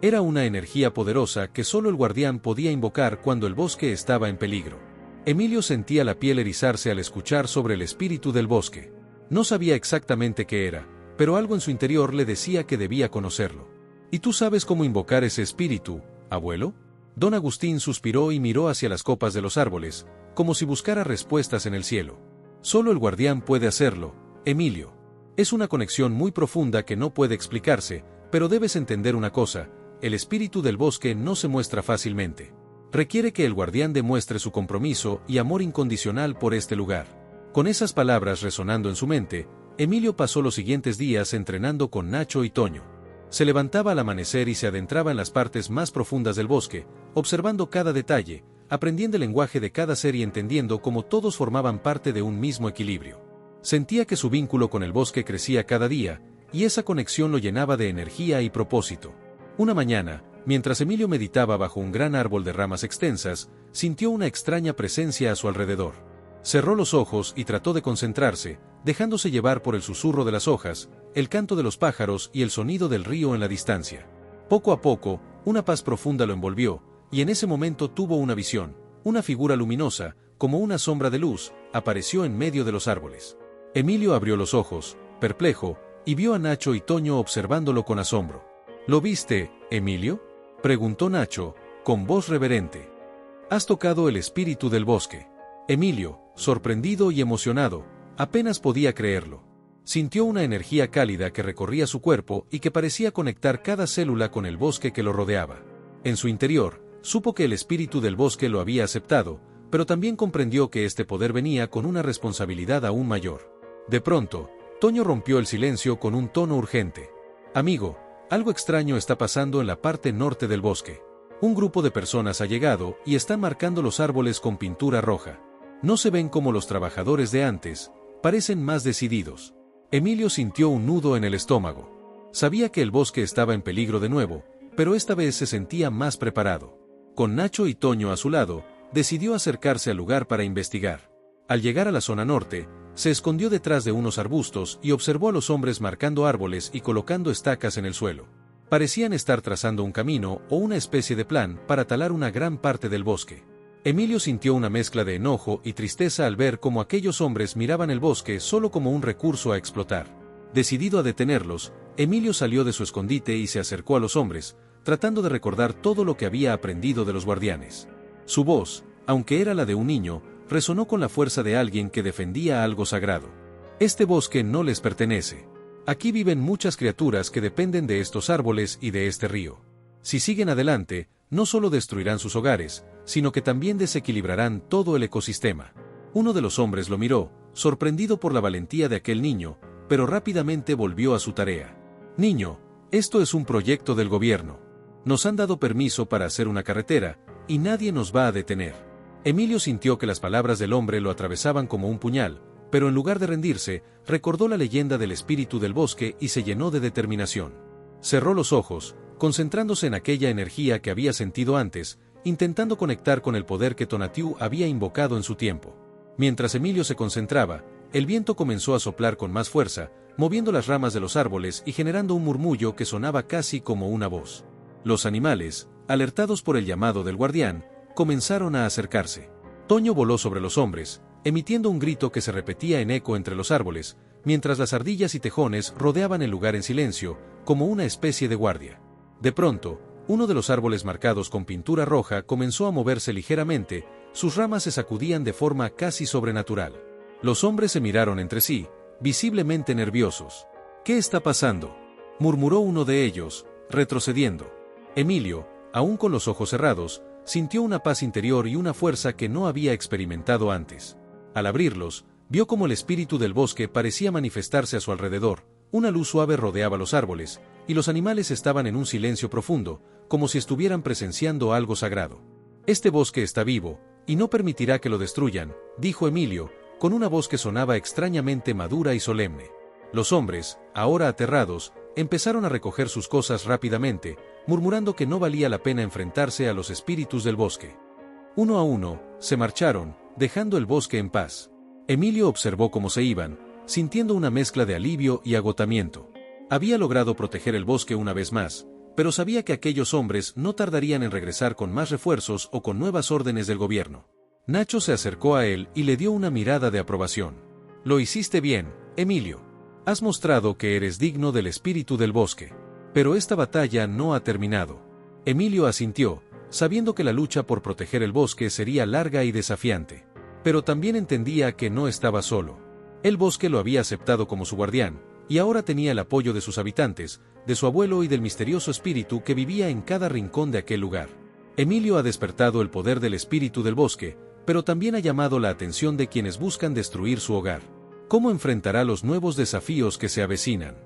Era una energía poderosa que solo el guardián podía invocar cuando el bosque estaba en peligro». Emilio sentía la piel erizarse al escuchar sobre el espíritu del bosque. No sabía exactamente qué era, pero algo en su interior le decía que debía conocerlo. «¿Y tú sabes cómo invocar ese espíritu, abuelo?». Don Agustín suspiró y miró hacia las copas de los árboles, como si buscara respuestas en el cielo. Solo el guardián puede hacerlo, Emilio. Es una conexión muy profunda que no puede explicarse, pero debes entender una cosa, el espíritu del bosque no se muestra fácilmente. Requiere que el guardián demuestre su compromiso y amor incondicional por este lugar. Con esas palabras resonando en su mente, Emilio pasó los siguientes días entrenando con Nacho y Toño. Se levantaba al amanecer y se adentraba en las partes más profundas del bosque, observando cada detalle, aprendiendo el lenguaje de cada ser y entendiendo cómo todos formaban parte de un mismo equilibrio. Sentía que su vínculo con el bosque crecía cada día, y esa conexión lo llenaba de energía y propósito. Una mañana, mientras Emilio meditaba bajo un gran árbol de ramas extensas, sintió una extraña presencia a su alrededor. Cerró los ojos y trató de concentrarse, dejándose llevar por el susurro de las hojas, el canto de los pájaros y el sonido del río en la distancia. Poco a poco, una paz profunda lo envolvió, y en ese momento tuvo una visión. Una figura luminosa, como una sombra de luz, apareció en medio de los árboles. Emilio abrió los ojos, perplejo, y vio a Nacho y Toño observándolo con asombro. ¿Lo viste, Emilio?, preguntó Nacho, con voz reverente. Has tocado el espíritu del bosque. Emilio, sorprendido y emocionado, apenas podía creerlo. Sintió una energía cálida que recorría su cuerpo y que parecía conectar cada célula con el bosque que lo rodeaba. En su interior, supo que el espíritu del bosque lo había aceptado, pero también comprendió que este poder venía con una responsabilidad aún mayor. De pronto, Toño rompió el silencio con un tono urgente. Amigo, algo extraño está pasando en la parte norte del bosque. Un grupo de personas ha llegado y están marcando los árboles con pintura roja. No se ven como los trabajadores de antes, parecen más decididos. Emilio sintió un nudo en el estómago. Sabía que el bosque estaba en peligro de nuevo, pero esta vez se sentía más preparado. Con Nacho y Toño a su lado, decidió acercarse al lugar para investigar. Al llegar a la zona norte, se escondió detrás de unos arbustos y observó a los hombres marcando árboles y colocando estacas en el suelo. Parecían estar trazando un camino o una especie de plan para talar una gran parte del bosque. Emilio sintió una mezcla de enojo y tristeza al ver cómo aquellos hombres miraban el bosque solo como un recurso a explotar. Decidido a detenerlos, Emilio salió de su escondite y se acercó a los hombres, tratando de recordar todo lo que había aprendido de los guardianes. Su voz, aunque era la de un niño, resonó con la fuerza de alguien que defendía algo sagrado. Este bosque no les pertenece. Aquí viven muchas criaturas que dependen de estos árboles y de este río. Si siguen adelante, no solo destruirán sus hogares, sino que también desequilibrarán todo el ecosistema. Uno de los hombres lo miró, sorprendido por la valentía de aquel niño, pero rápidamente volvió a su tarea. Niño, esto es un proyecto del gobierno. Nos han dado permiso para hacer una carretera, y nadie nos va a detener. Emilio sintió que las palabras del hombre lo atravesaban como un puñal, pero en lugar de rendirse, recordó la leyenda del espíritu del bosque y se llenó de determinación. Cerró los ojos, concentrándose en aquella energía que había sentido antes, intentando conectar con el poder que Tonatiuh había invocado en su tiempo. Mientras Emilio se concentraba, el viento comenzó a soplar con más fuerza, moviendo las ramas de los árboles y generando un murmullo que sonaba casi como una voz. Los animales, alertados por el llamado del guardián, comenzaron a acercarse. Toño voló sobre los hombres, emitiendo un grito que se repetía en eco entre los árboles, mientras las ardillas y tejones rodeaban el lugar en silencio, como una especie de guardia. De pronto, uno de los árboles marcados con pintura roja comenzó a moverse ligeramente, sus ramas se sacudían de forma casi sobrenatural. Los hombres se miraron entre sí, visiblemente nerviosos. ¿Qué está pasando?, murmuró uno de ellos, retrocediendo. Emilio, aún con los ojos cerrados, sintió una paz interior y una fuerza que no había experimentado antes. Al abrirlos, vio cómo el espíritu del bosque parecía manifestarse a su alrededor, una luz suave rodeaba los árboles, y los animales estaban en un silencio profundo, como si estuvieran presenciando algo sagrado. Este bosque está vivo, y no permitirá que lo destruyan, dijo Emilio, con una voz que sonaba extrañamente madura y solemne. Los hombres, ahora aterrados, empezaron a recoger sus cosas rápidamente, murmurando que no valía la pena enfrentarse a los espíritus del bosque. Uno a uno, se marcharon, dejando el bosque en paz. Emilio observó cómo se iban, sintiendo una mezcla de alivio y agotamiento. Había logrado proteger el bosque una vez más, pero sabía que aquellos hombres no tardarían en regresar con más refuerzos o con nuevas órdenes del gobierno. Nacho se acercó a él y le dio una mirada de aprobación. Lo hiciste bien, Emilio. Has mostrado que eres digno del espíritu del bosque. Pero esta batalla no ha terminado. Emilio asintió, sabiendo que la lucha por proteger el bosque sería larga y desafiante. Pero también entendía que no estaba solo. El bosque lo había aceptado como su guardián, y ahora tenía el apoyo de sus habitantes, de su abuelo y del misterioso espíritu que vivía en cada rincón de aquel lugar. Emilio ha despertado el poder del espíritu del bosque, pero también ha llamado la atención de quienes buscan destruir su hogar. ¿Cómo enfrentará los nuevos desafíos que se avecinan?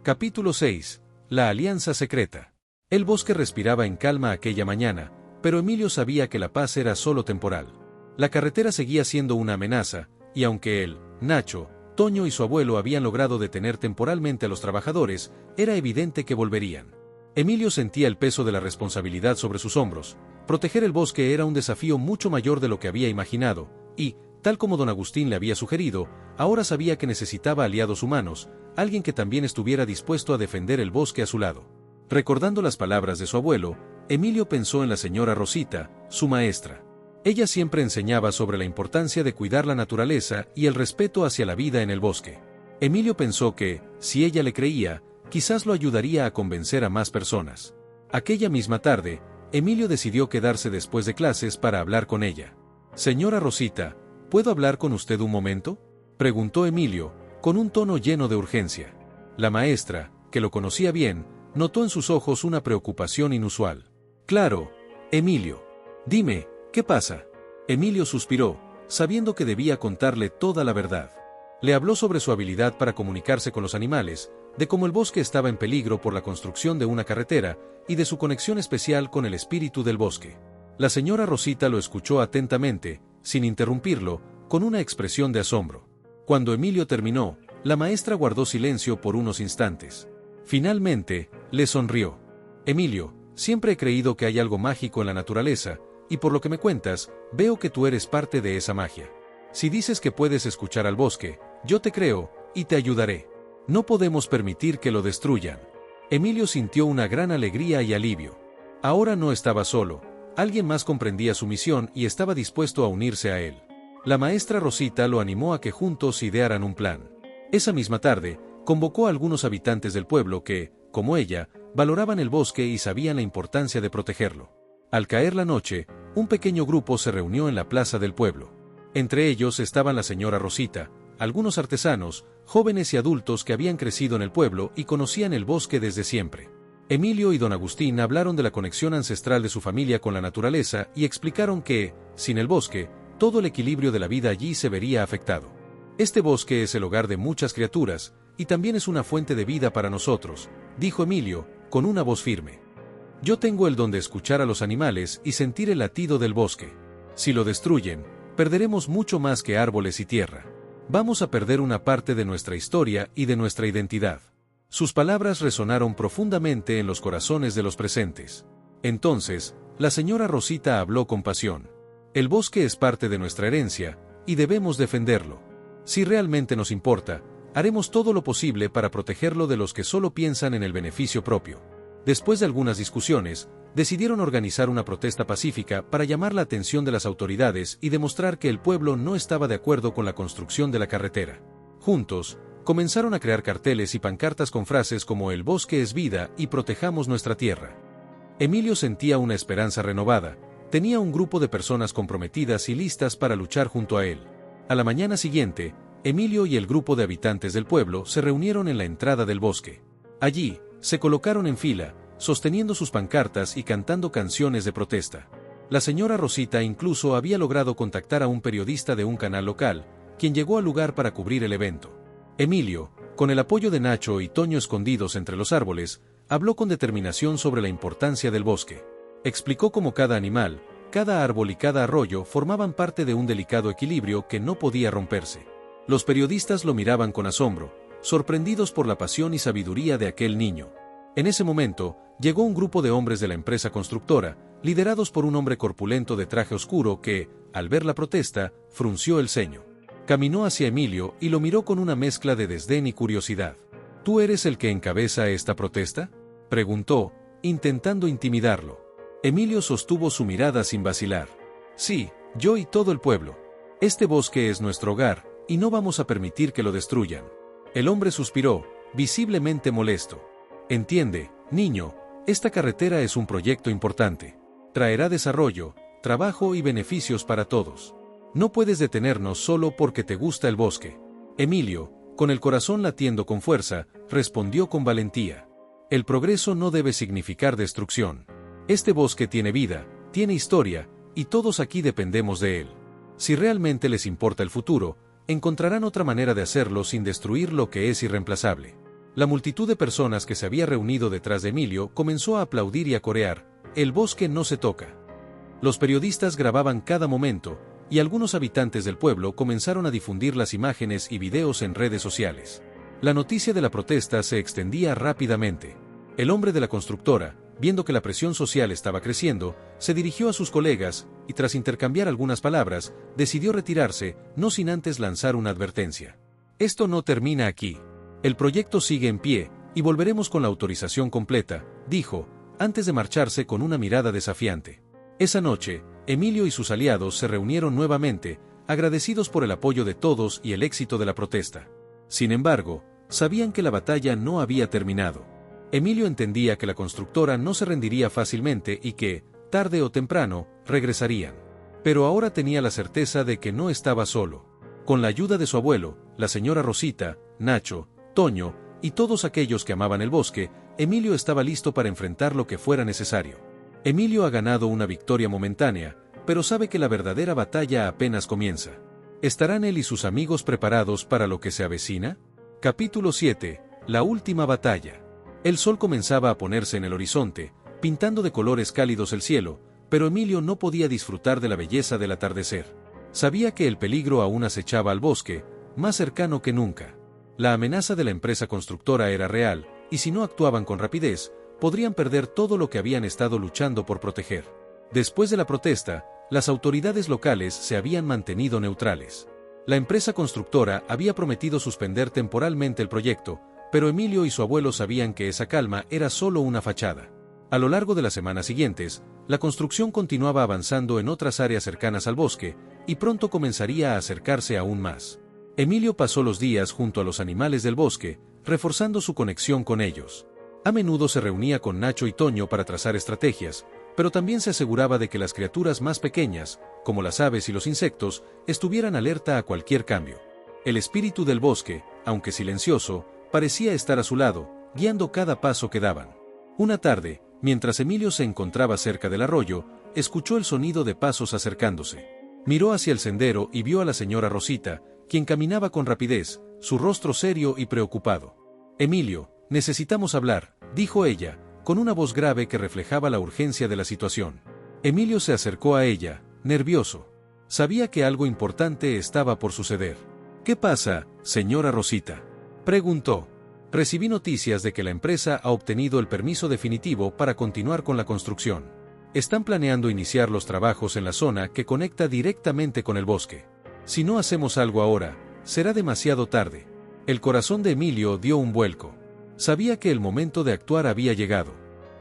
Capítulo 6. La alianza secreta. El bosque respiraba en calma aquella mañana, pero Emilio sabía que la paz era solo temporal. La carretera seguía siendo una amenaza, y aunque él, Nacho, Toño y su abuelo habían logrado detener temporalmente a los trabajadores, era evidente que volverían. Emilio sentía el peso de la responsabilidad sobre sus hombros. Proteger el bosque era un desafío mucho mayor de lo que había imaginado, y, tal como don Agustín le había sugerido, ahora sabía que necesitaba aliados humanos, alguien que también estuviera dispuesto a defender el bosque a su lado. Recordando las palabras de su abuelo, Emilio pensó en la señora Rosita, su maestra. Ella siempre enseñaba sobre la importancia de cuidar la naturaleza y el respeto hacia la vida en el bosque. Emilio pensó que, si ella le creía, quizás lo ayudaría a convencer a más personas. Aquella misma tarde, Emilio decidió quedarse después de clases para hablar con ella. «Señora Rosita, ¿puedo hablar con usted un momento?», preguntó Emilio, con un tono lleno de urgencia. La maestra, que lo conocía bien, notó en sus ojos una preocupación inusual. «Claro, Emilio. Dime, ¿qué pasa?». Emilio suspiró, sabiendo que debía contarle toda la verdad. Le habló sobre su habilidad para comunicarse con los animales, de cómo el bosque estaba en peligro por la construcción de una carretera, y de su conexión especial con el espíritu del bosque. La señora Rosita lo escuchó atentamente, sin interrumpirlo, con una expresión de asombro. Cuando Emilio terminó, la maestra guardó silencio por unos instantes. Finalmente, le sonrió. «Emilio, siempre he creído que hay algo mágico en la naturaleza, y por lo que me cuentas, veo que tú eres parte de esa magia. Si dices que puedes escuchar al bosque, yo te creo, y te ayudaré. No podemos permitir que lo destruyan». Emilio sintió una gran alegría y alivio. Ahora no estaba solo, alguien más comprendía su misión y estaba dispuesto a unirse a él. La maestra Rosita lo animó a que juntos idearan un plan. Esa misma tarde, convocó a algunos habitantes del pueblo que, como ella, valoraban el bosque y sabían la importancia de protegerlo. Al caer la noche, un pequeño grupo se reunió en la plaza del pueblo. Entre ellos estaban la señora Rosita, algunos artesanos, jóvenes y adultos que habían crecido en el pueblo y conocían el bosque desde siempre. Emilio y don Agustín hablaron de la conexión ancestral de su familia con la naturaleza y explicaron que, sin el bosque, todo el equilibrio de la vida allí se vería afectado. «Este bosque es el hogar de muchas criaturas, y también es una fuente de vida para nosotros», dijo Emilio, con una voz firme. «Yo tengo el don de escuchar a los animales y sentir el latido del bosque. Si lo destruyen, perderemos mucho más que árboles y tierra. Vamos a perder una parte de nuestra historia y de nuestra identidad». Sus palabras resonaron profundamente en los corazones de los presentes. Entonces, la señora Rosita habló con pasión. «El bosque es parte de nuestra herencia, y debemos defenderlo. Si realmente nos importa, haremos todo lo posible para protegerlo de los que solo piensan en el beneficio propio». Después de algunas discusiones, decidieron organizar una protesta pacífica para llamar la atención de las autoridades y demostrar que el pueblo no estaba de acuerdo con la construcción de la carretera. Juntos, comenzaron a crear carteles y pancartas con frases como «El bosque es vida» y «Protejamos nuestra tierra». Emilio sentía una esperanza renovada, tenía un grupo de personas comprometidas y listas para luchar junto a él. A la mañana siguiente, Emilio y el grupo de habitantes del pueblo se reunieron en la entrada del bosque. Allí, se colocaron en fila, sosteniendo sus pancartas y cantando canciones de protesta. La señora Rosita incluso había logrado contactar a un periodista de un canal local, quien llegó al lugar para cubrir el evento. Emilio, con el apoyo de Nacho y Toño escondidos entre los árboles, habló con determinación sobre la importancia del bosque. Explicó cómo cada animal, cada árbol y cada arroyo formaban parte de un delicado equilibrio que no podía romperse. Los periodistas lo miraban con asombro, sorprendidos por la pasión y sabiduría de aquel niño. En ese momento, llegó un grupo de hombres de la empresa constructora, liderados por un hombre corpulento de traje oscuro que, al ver la protesta, frunció el ceño. Caminó hacia Emilio y lo miró con una mezcla de desdén y curiosidad. «¿Tú eres el que encabeza esta protesta?», preguntó, intentando intimidarlo. Emilio sostuvo su mirada sin vacilar. «Sí, yo y todo el pueblo. Este bosque es nuestro hogar, y no vamos a permitir que lo destruyan». El hombre suspiró, visiblemente molesto. «Entiende, niño, esta carretera es un proyecto importante. Traerá desarrollo, trabajo y beneficios para todos. No puedes detenernos solo porque te gusta el bosque. Emilio, con el corazón latiendo con fuerza, respondió con valentía. El progreso no debe significar destrucción. Este bosque tiene vida, tiene historia, y todos aquí dependemos de él. Si realmente les importa el futuro, encontrarán otra manera de hacerlo sin destruir lo que es irreemplazable. La multitud de personas que se había reunido detrás de Emilio comenzó a aplaudir y a corear: el bosque no se toca. Los periodistas grababan cada momento, y algunos habitantes del pueblo comenzaron a difundir las imágenes y videos en redes sociales. La noticia de la protesta se extendía rápidamente. El hombre de la constructora, viendo que la presión social estaba creciendo, se dirigió a sus colegas, y tras intercambiar algunas palabras, decidió retirarse, no sin antes lanzar una advertencia. Esto no termina aquí. El proyecto sigue en pie, y volveremos con la autorización completa, dijo, antes de marcharse con una mirada desafiante. Esa noche, Emilio y sus aliados se reunieron nuevamente, agradecidos por el apoyo de todos y el éxito de la protesta. Sin embargo, sabían que la batalla no había terminado. Emilio entendía que la constructora no se rendiría fácilmente y que, tarde o temprano, regresarían. Pero ahora tenía la certeza de que no estaba solo. Con la ayuda de su abuelo, la señora Rosita, Nacho, Toño, y todos aquellos que amaban el bosque, Emilio estaba listo para enfrentar lo que fuera necesario. Emilio ha ganado una victoria momentánea, pero sabe que la verdadera batalla apenas comienza. ¿Estarán él y sus amigos preparados para lo que se avecina? Capítulo 7. La última batalla. El sol comenzaba a ponerse en el horizonte, pintando de colores cálidos el cielo, pero Emilio no podía disfrutar de la belleza del atardecer. Sabía que el peligro aún acechaba al bosque, más cercano que nunca. La amenaza de la empresa constructora era real, y si no actuaban con rapidez, podrían perder todo lo que habían estado luchando por proteger. Después de la protesta, las autoridades locales se habían mantenido neutrales. La empresa constructora había prometido suspender temporalmente el proyecto, pero Emilio y su abuelo sabían que esa calma era solo una fachada. A lo largo de las semanas siguientes, la construcción continuaba avanzando en otras áreas cercanas al bosque, y pronto comenzaría a acercarse aún más. Emilio pasó los días junto a los animales del bosque, reforzando su conexión con ellos. A menudo se reunía con Nacho y Toño para trazar estrategias, pero también se aseguraba de que las criaturas más pequeñas, como las aves y los insectos, estuvieran alerta a cualquier cambio. El espíritu del bosque, aunque silencioso, parecía estar a su lado, guiando cada paso que daban. Una tarde, mientras Emilio se encontraba cerca del arroyo, escuchó el sonido de pasos acercándose. Miró hacia el sendero y vio a la señora Rosita, quien caminaba con rapidez, su rostro serio y preocupado. «Emilio, necesitamos hablar», dijo ella, con una voz grave que reflejaba la urgencia de la situación. Emilio se acercó a ella, nervioso. Sabía que algo importante estaba por suceder. «¿Qué pasa, señora Rosita?», preguntó. «Recibí noticias de que la empresa ha obtenido el permiso definitivo para continuar con la construcción. Están planeando iniciar los trabajos en la zona que conecta directamente con el bosque. Si no hacemos algo ahora, será demasiado tarde». El corazón de Emilio dio un vuelco. Sabía que el momento de actuar había llegado.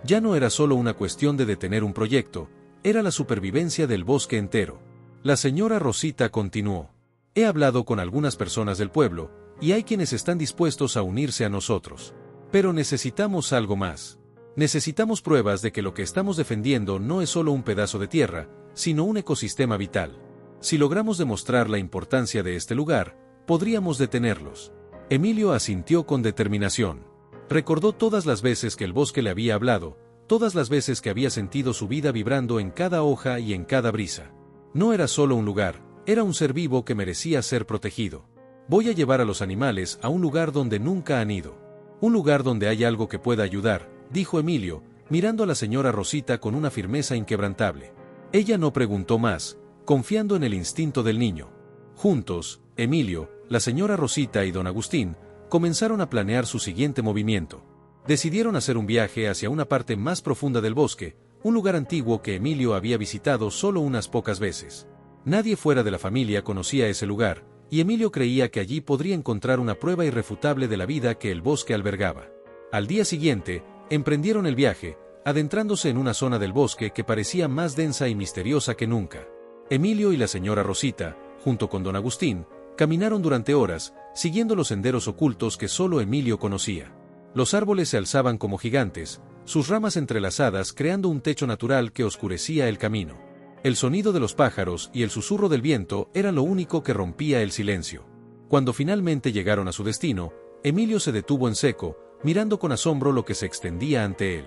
Ya no era solo una cuestión de detener un proyecto, era la supervivencia del bosque entero. La señora Rosita continuó. «He hablado con algunas personas del pueblo, y hay quienes están dispuestos a unirse a nosotros. Pero necesitamos algo más. Necesitamos pruebas de que lo que estamos defendiendo no es solo un pedazo de tierra, sino un ecosistema vital. Si logramos demostrar la importancia de este lugar, podríamos detenerlos». Emilio asintió con determinación. Recordó todas las veces que el bosque le había hablado, todas las veces que había sentido su vida vibrando en cada hoja y en cada brisa. No era solo un lugar, era un ser vivo que merecía ser protegido. «Voy a llevar a los animales a un lugar donde nunca han ido. Un lugar donde hay algo que pueda ayudar», dijo Emilio, mirando a la señora Rosita con una firmeza inquebrantable. Ella no preguntó más, confiando en el instinto del niño. Juntos, Emilio, la señora Rosita y don Agustín comenzaron a planear su siguiente movimiento. Decidieron hacer un viaje hacia una parte más profunda del bosque, un lugar antiguo que Emilio había visitado solo unas pocas veces. Nadie fuera de la familia conocía ese lugar, y Emilio creía que allí podría encontrar una prueba irrefutable de la vida que el bosque albergaba. Al día siguiente, emprendieron el viaje, adentrándose en una zona del bosque que parecía más densa y misteriosa que nunca. Emilio y la señora Rosita, junto con don Agustín, caminaron durante horas, siguiendo los senderos ocultos que solo Emilio conocía. Los árboles se alzaban como gigantes, sus ramas entrelazadas creando un techo natural que oscurecía el camino. El sonido de los pájaros y el susurro del viento era lo único que rompía el silencio. Cuando finalmente llegaron a su destino, Emilio se detuvo en seco, mirando con asombro lo que se extendía ante él.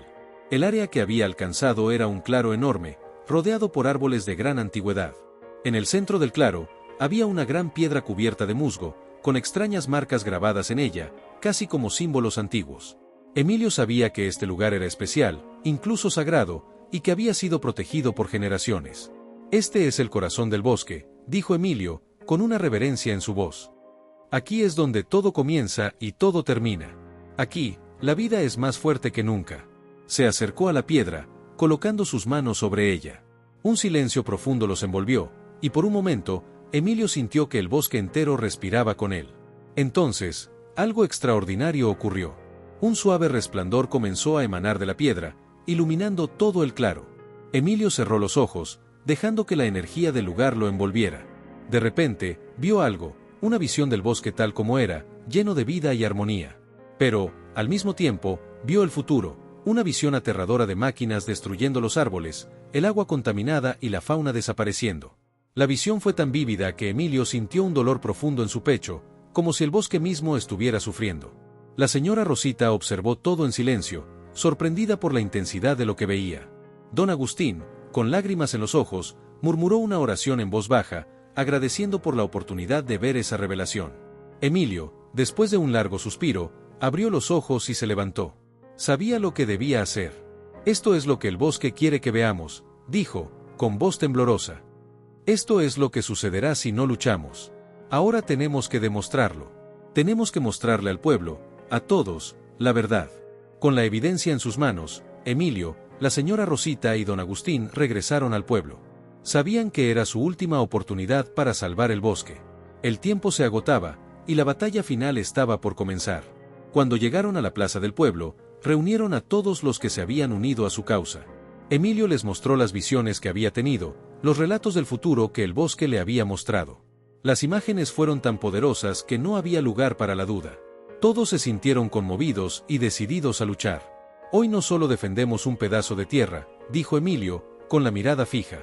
El área que había alcanzado era un claro enorme, rodeado por árboles de gran antigüedad. En el centro del claro, había una gran piedra cubierta de musgo, con extrañas marcas grabadas en ella, casi como símbolos antiguos. Emilio sabía que este lugar era especial, incluso sagrado, y que había sido protegido por generaciones. «Este es el corazón del bosque», dijo Emilio, con una reverencia en su voz. «Aquí es donde todo comienza y todo termina. Aquí, la vida es más fuerte que nunca». Se acercó a la piedra, colocando sus manos sobre ella. Un silencio profundo los envolvió, y por un momento, Emilio sintió que el bosque entero respiraba con él. Entonces, algo extraordinario ocurrió. Un suave resplandor comenzó a emanar de la piedra, iluminando todo el claro. Emilio cerró los ojos, dejando que la energía del lugar lo envolviera. De repente, vio algo, una visión del bosque tal como era, lleno de vida y armonía. Pero, al mismo tiempo, vio el futuro, una visión aterradora de máquinas destruyendo los árboles, el agua contaminada y la fauna desapareciendo. La visión fue tan vívida que Emilio sintió un dolor profundo en su pecho, como si el bosque mismo estuviera sufriendo. La señora Rosita observó todo en silencio, sorprendida por la intensidad de lo que veía. Don Agustín, con lágrimas en los ojos, murmuró una oración en voz baja, agradeciendo por la oportunidad de ver esa revelación. Emilio, después de un largo suspiro, abrió los ojos y se levantó. Sabía lo que debía hacer. «Esto es lo que el bosque quiere que veamos», dijo, con voz temblorosa. «Esto es lo que sucederá si no luchamos. Ahora tenemos que demostrarlo. Tenemos que mostrarle al pueblo, a todos, la verdad». Con la evidencia en sus manos, Emilio, la señora Rosita y don Agustín regresaron al pueblo. Sabían que era su última oportunidad para salvar el bosque. El tiempo se agotaba, y la batalla final estaba por comenzar. Cuando llegaron a la plaza del pueblo, reunieron a todos los que se habían unido a su causa. Emilio les mostró las visiones que había tenido, los relatos del futuro que el bosque le había mostrado. Las imágenes fueron tan poderosas que no había lugar para la duda. Todos se sintieron conmovidos y decididos a luchar. «Hoy no solo defendemos un pedazo de tierra», dijo Emilio, con la mirada fija.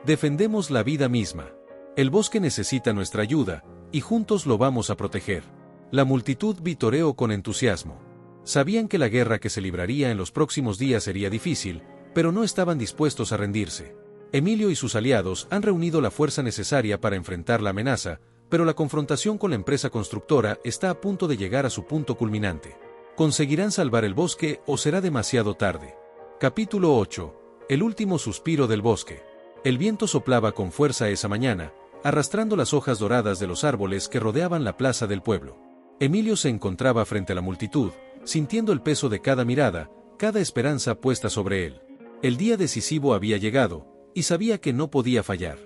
«Defendemos la vida misma. El bosque necesita nuestra ayuda, y juntos lo vamos a proteger». La multitud vitoreó con entusiasmo. Sabían que la guerra que se libraría en los próximos días sería difícil, pero no estaban dispuestos a rendirse. Emilio y sus aliados han reunido la fuerza necesaria para enfrentar la amenaza, pero la confrontación con la empresa constructora está a punto de llegar a su punto culminante. ¿Conseguirán salvar el bosque o será demasiado tarde? Capítulo 8. El último suspiro del bosque. El viento soplaba con fuerza esa mañana, arrastrando las hojas doradas de los árboles que rodeaban la plaza del pueblo. Emilio se encontraba frente a la multitud, sintiendo el peso de cada mirada, cada esperanza puesta sobre él. El día decisivo había llegado, y sabía que no podía fallar.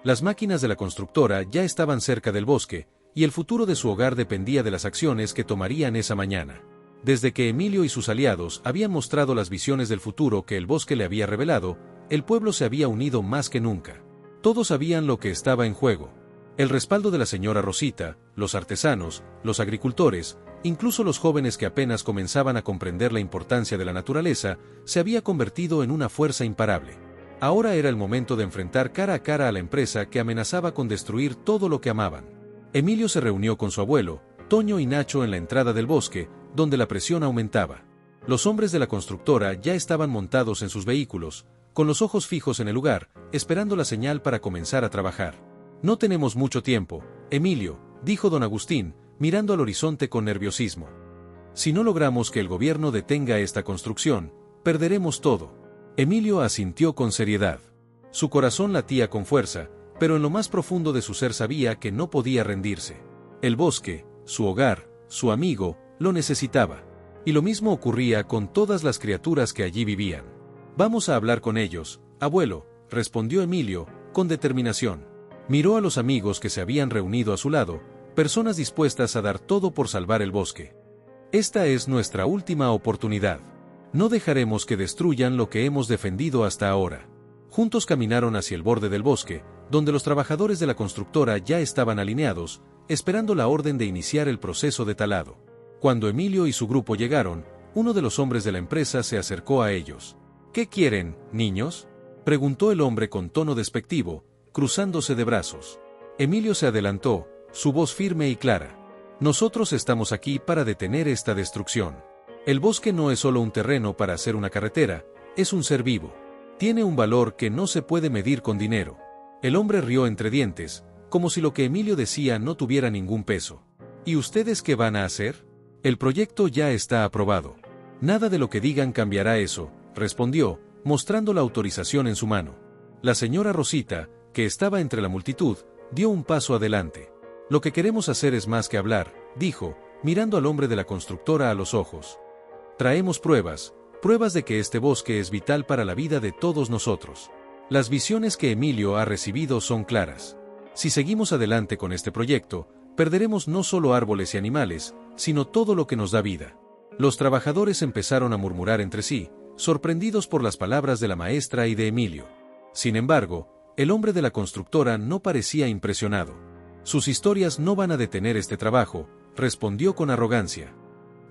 Las máquinas de la constructora ya estaban cerca del bosque, y el futuro de su hogar dependía de las acciones que tomarían esa mañana. Desde que Emilio y sus aliados habían mostrado las visiones del futuro que el bosque le había revelado, el pueblo se había unido más que nunca. Todos sabían lo que estaba en juego. El respaldo de la señora Rosita, los artesanos, los agricultores, incluso los jóvenes que apenas comenzaban a comprender la importancia de la naturaleza, se había convertido en una fuerza imparable. Ahora era el momento de enfrentar cara a cara a la empresa que amenazaba con destruir todo lo que amaban. Emilio se reunió con su abuelo, Toño y Nacho en la entrada del bosque, donde la presión aumentaba. Los hombres de la constructora ya estaban montados en sus vehículos, con los ojos fijos en el lugar, esperando la señal para comenzar a trabajar. «No tenemos mucho tiempo, Emilio», dijo don Agustín, mirando al horizonte con nerviosismo. «Si no logramos que el gobierno detenga esta construcción, perderemos todo». Emilio asintió con seriedad. Su corazón latía con fuerza, pero en lo más profundo de su ser sabía que no podía rendirse. El bosque, su hogar, su amigo, lo necesitaba. Y lo mismo ocurría con todas las criaturas que allí vivían. «Vamos a hablar con ellos, abuelo», respondió Emilio, con determinación. Miró a los amigos que se habían reunido a su lado, personas dispuestas a dar todo por salvar el bosque. «Esta es nuestra última oportunidad. No dejaremos que destruyan lo que hemos defendido hasta ahora». Juntos caminaron hacia el borde del bosque, donde los trabajadores de la constructora ya estaban alineados, esperando la orden de iniciar el proceso de talado. Cuando Emilio y su grupo llegaron, uno de los hombres de la empresa se acercó a ellos. «¿Qué quieren, niños?», Preguntó el hombre con tono despectivo, cruzándose de brazos. Emilio se adelantó, su voz firme y clara. Nosotros estamos aquí para detener esta destrucción. El bosque no es solo un terreno para hacer una carretera, es un ser vivo. Tiene un valor que no se puede medir con dinero. El hombre rió entre dientes, como si lo que Emilio decía no tuviera ningún peso. ¿Y ustedes qué van a hacer? El proyecto ya está aprobado. Nada de lo que digan cambiará eso, respondió, mostrando la autorización en su mano. La señora Rosita, que estaba entre la multitud, dio un paso adelante. Lo que queremos hacer es más que hablar, dijo, mirando al hombre de la constructora a los ojos. Traemos pruebas de que este bosque es vital para la vida de todos nosotros. Las visiones que Emilio ha recibido son claras. Si seguimos adelante con este proyecto, perderemos no solo árboles y animales, sino todo lo que nos da vida. Los trabajadores empezaron a murmurar entre sí, sorprendidos por las palabras de la maestra y de Emilio. Sin embargo, el hombre de la constructora no parecía impresionado. Sus historias no van a detener este trabajo, respondió con arrogancia.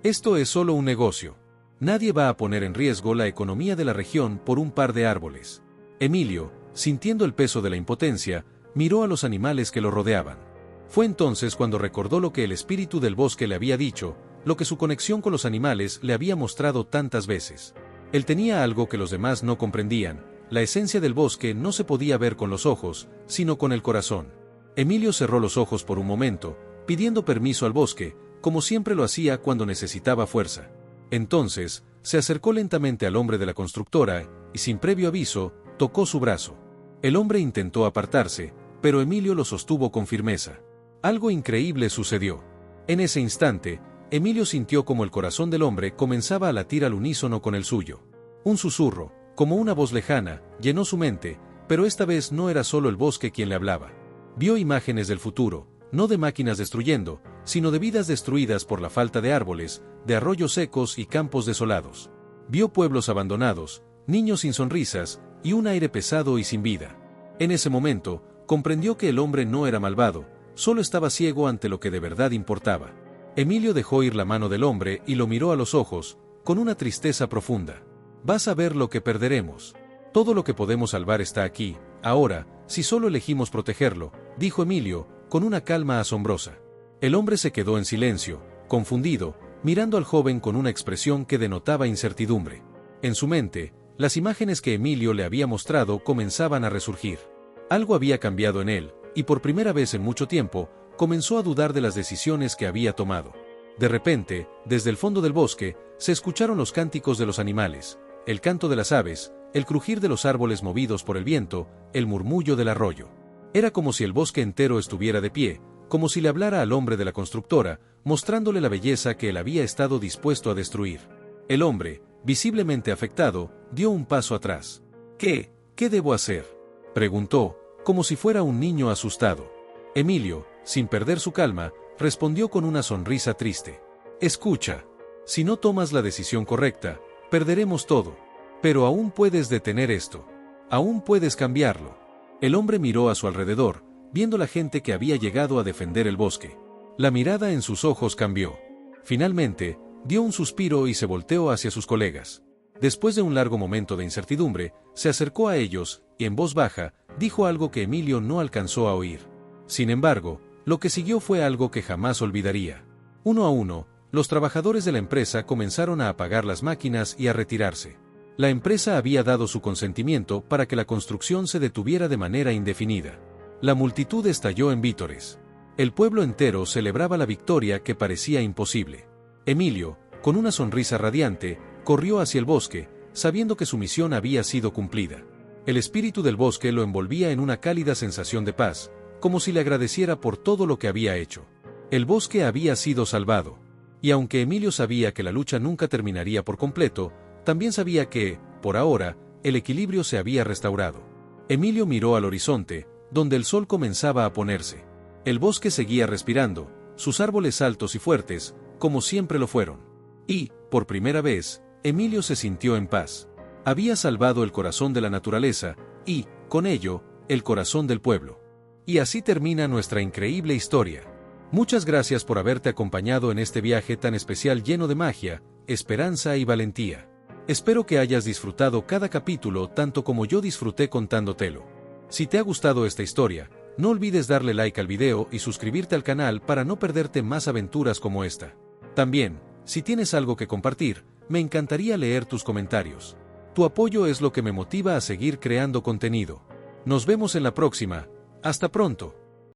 Esto es solo un negocio. Nadie va a poner en riesgo la economía de la región por un par de árboles. Emilio, sintiendo el peso de la impotencia, miró a los animales que lo rodeaban. Fue entonces cuando recordó lo que el espíritu del bosque le había dicho, lo que su conexión con los animales le había mostrado tantas veces. Él tenía algo que los demás no comprendían, la esencia del bosque no se podía ver con los ojos, sino con el corazón. Emilio cerró los ojos por un momento, pidiendo permiso al bosque, como siempre lo hacía cuando necesitaba fuerza. Entonces, se acercó lentamente al hombre de la constructora, y sin previo aviso, tocó su brazo. El hombre intentó apartarse, pero Emilio lo sostuvo con firmeza. Algo increíble sucedió. En ese instante, Emilio sintió como el corazón del hombre comenzaba a latir al unísono con el suyo. Un susurro, como una voz lejana, llenó su mente, pero esta vez no era solo el bosque quien le hablaba. Vio imágenes del futuro, no de máquinas destruyendo, sino de vidas destruidas por la falta de árboles, de arroyos secos y campos desolados. Vio pueblos abandonados, niños sin sonrisas, y un aire pesado y sin vida. En ese momento, comprendió que el hombre no era malvado, solo estaba ciego ante lo que de verdad importaba. Emilio dejó ir la mano del hombre y lo miró a los ojos, con una tristeza profunda. Vas a ver lo que perderemos. Todo lo que podemos salvar está aquí, ahora, si solo elegimos protegerlo, dijo Emilio, con una calma asombrosa. El hombre se quedó en silencio, confundido, mirando al joven con una expresión que denotaba incertidumbre. En su mente, las imágenes que Emilio le había mostrado comenzaban a resurgir. Algo había cambiado en él, y por primera vez en mucho tiempo, comenzó a dudar de las decisiones que había tomado. De repente, desde el fondo del bosque, se escucharon los cánticos de los animales, el canto de las aves, el crujir de los árboles movidos por el viento, el murmullo del arroyo. Era como si el bosque entero estuviera de pie, como si le hablara al hombre de la constructora, mostrándole la belleza que él había estado dispuesto a destruir. El hombre, visiblemente afectado, dio un paso atrás. ¿Qué debo hacer?, preguntó, como si fuera un niño asustado. Emilio, sin perder su calma, respondió con una sonrisa triste. Escucha. Si no tomas la decisión correcta, perderemos todo. Pero aún puedes detener esto. Aún puedes cambiarlo. El hombre miró a su alrededor, viendo la gente que había llegado a defender el bosque. La mirada en sus ojos cambió. Finalmente, dio un suspiro y se volteó hacia sus colegas. Después de un largo momento de incertidumbre, se acercó a ellos, y en voz baja, dijo algo que Emilio no alcanzó a oír. Sin embargo, lo que siguió fue algo que jamás olvidaría. Uno a uno, los trabajadores de la empresa comenzaron a apagar las máquinas y a retirarse. La empresa había dado su consentimiento para que la construcción se detuviera de manera indefinida. La multitud estalló en vítores. El pueblo entero celebraba la victoria que parecía imposible. Emilio, con una sonrisa radiante, corrió hacia el bosque, sabiendo que su misión había sido cumplida. El espíritu del bosque lo envolvía en una cálida sensación de paz, como si le agradeciera por todo lo que había hecho. El bosque había sido salvado. Y aunque Emilio sabía que la lucha nunca terminaría por completo, también sabía que, por ahora, el equilibrio se había restaurado. Emilio miró al horizonte, donde el sol comenzaba a ponerse. El bosque seguía respirando, sus árboles altos y fuertes, como siempre lo fueron. Y, por primera vez, Emilio se sintió en paz. Había salvado el corazón de la naturaleza, y, con ello, el corazón del pueblo. Y así termina nuestra increíble historia. Muchas gracias por haberte acompañado en este viaje tan especial lleno de magia, esperanza y valentía. Espero que hayas disfrutado cada capítulo tanto como yo disfruté contándotelo. Si te ha gustado esta historia, no olvides darle like al video y suscribirte al canal para no perderte más aventuras como esta. También, si tienes algo que compartir, me encantaría leer tus comentarios. Tu apoyo es lo que me motiva a seguir creando contenido. Nos vemos en la próxima. Hasta pronto.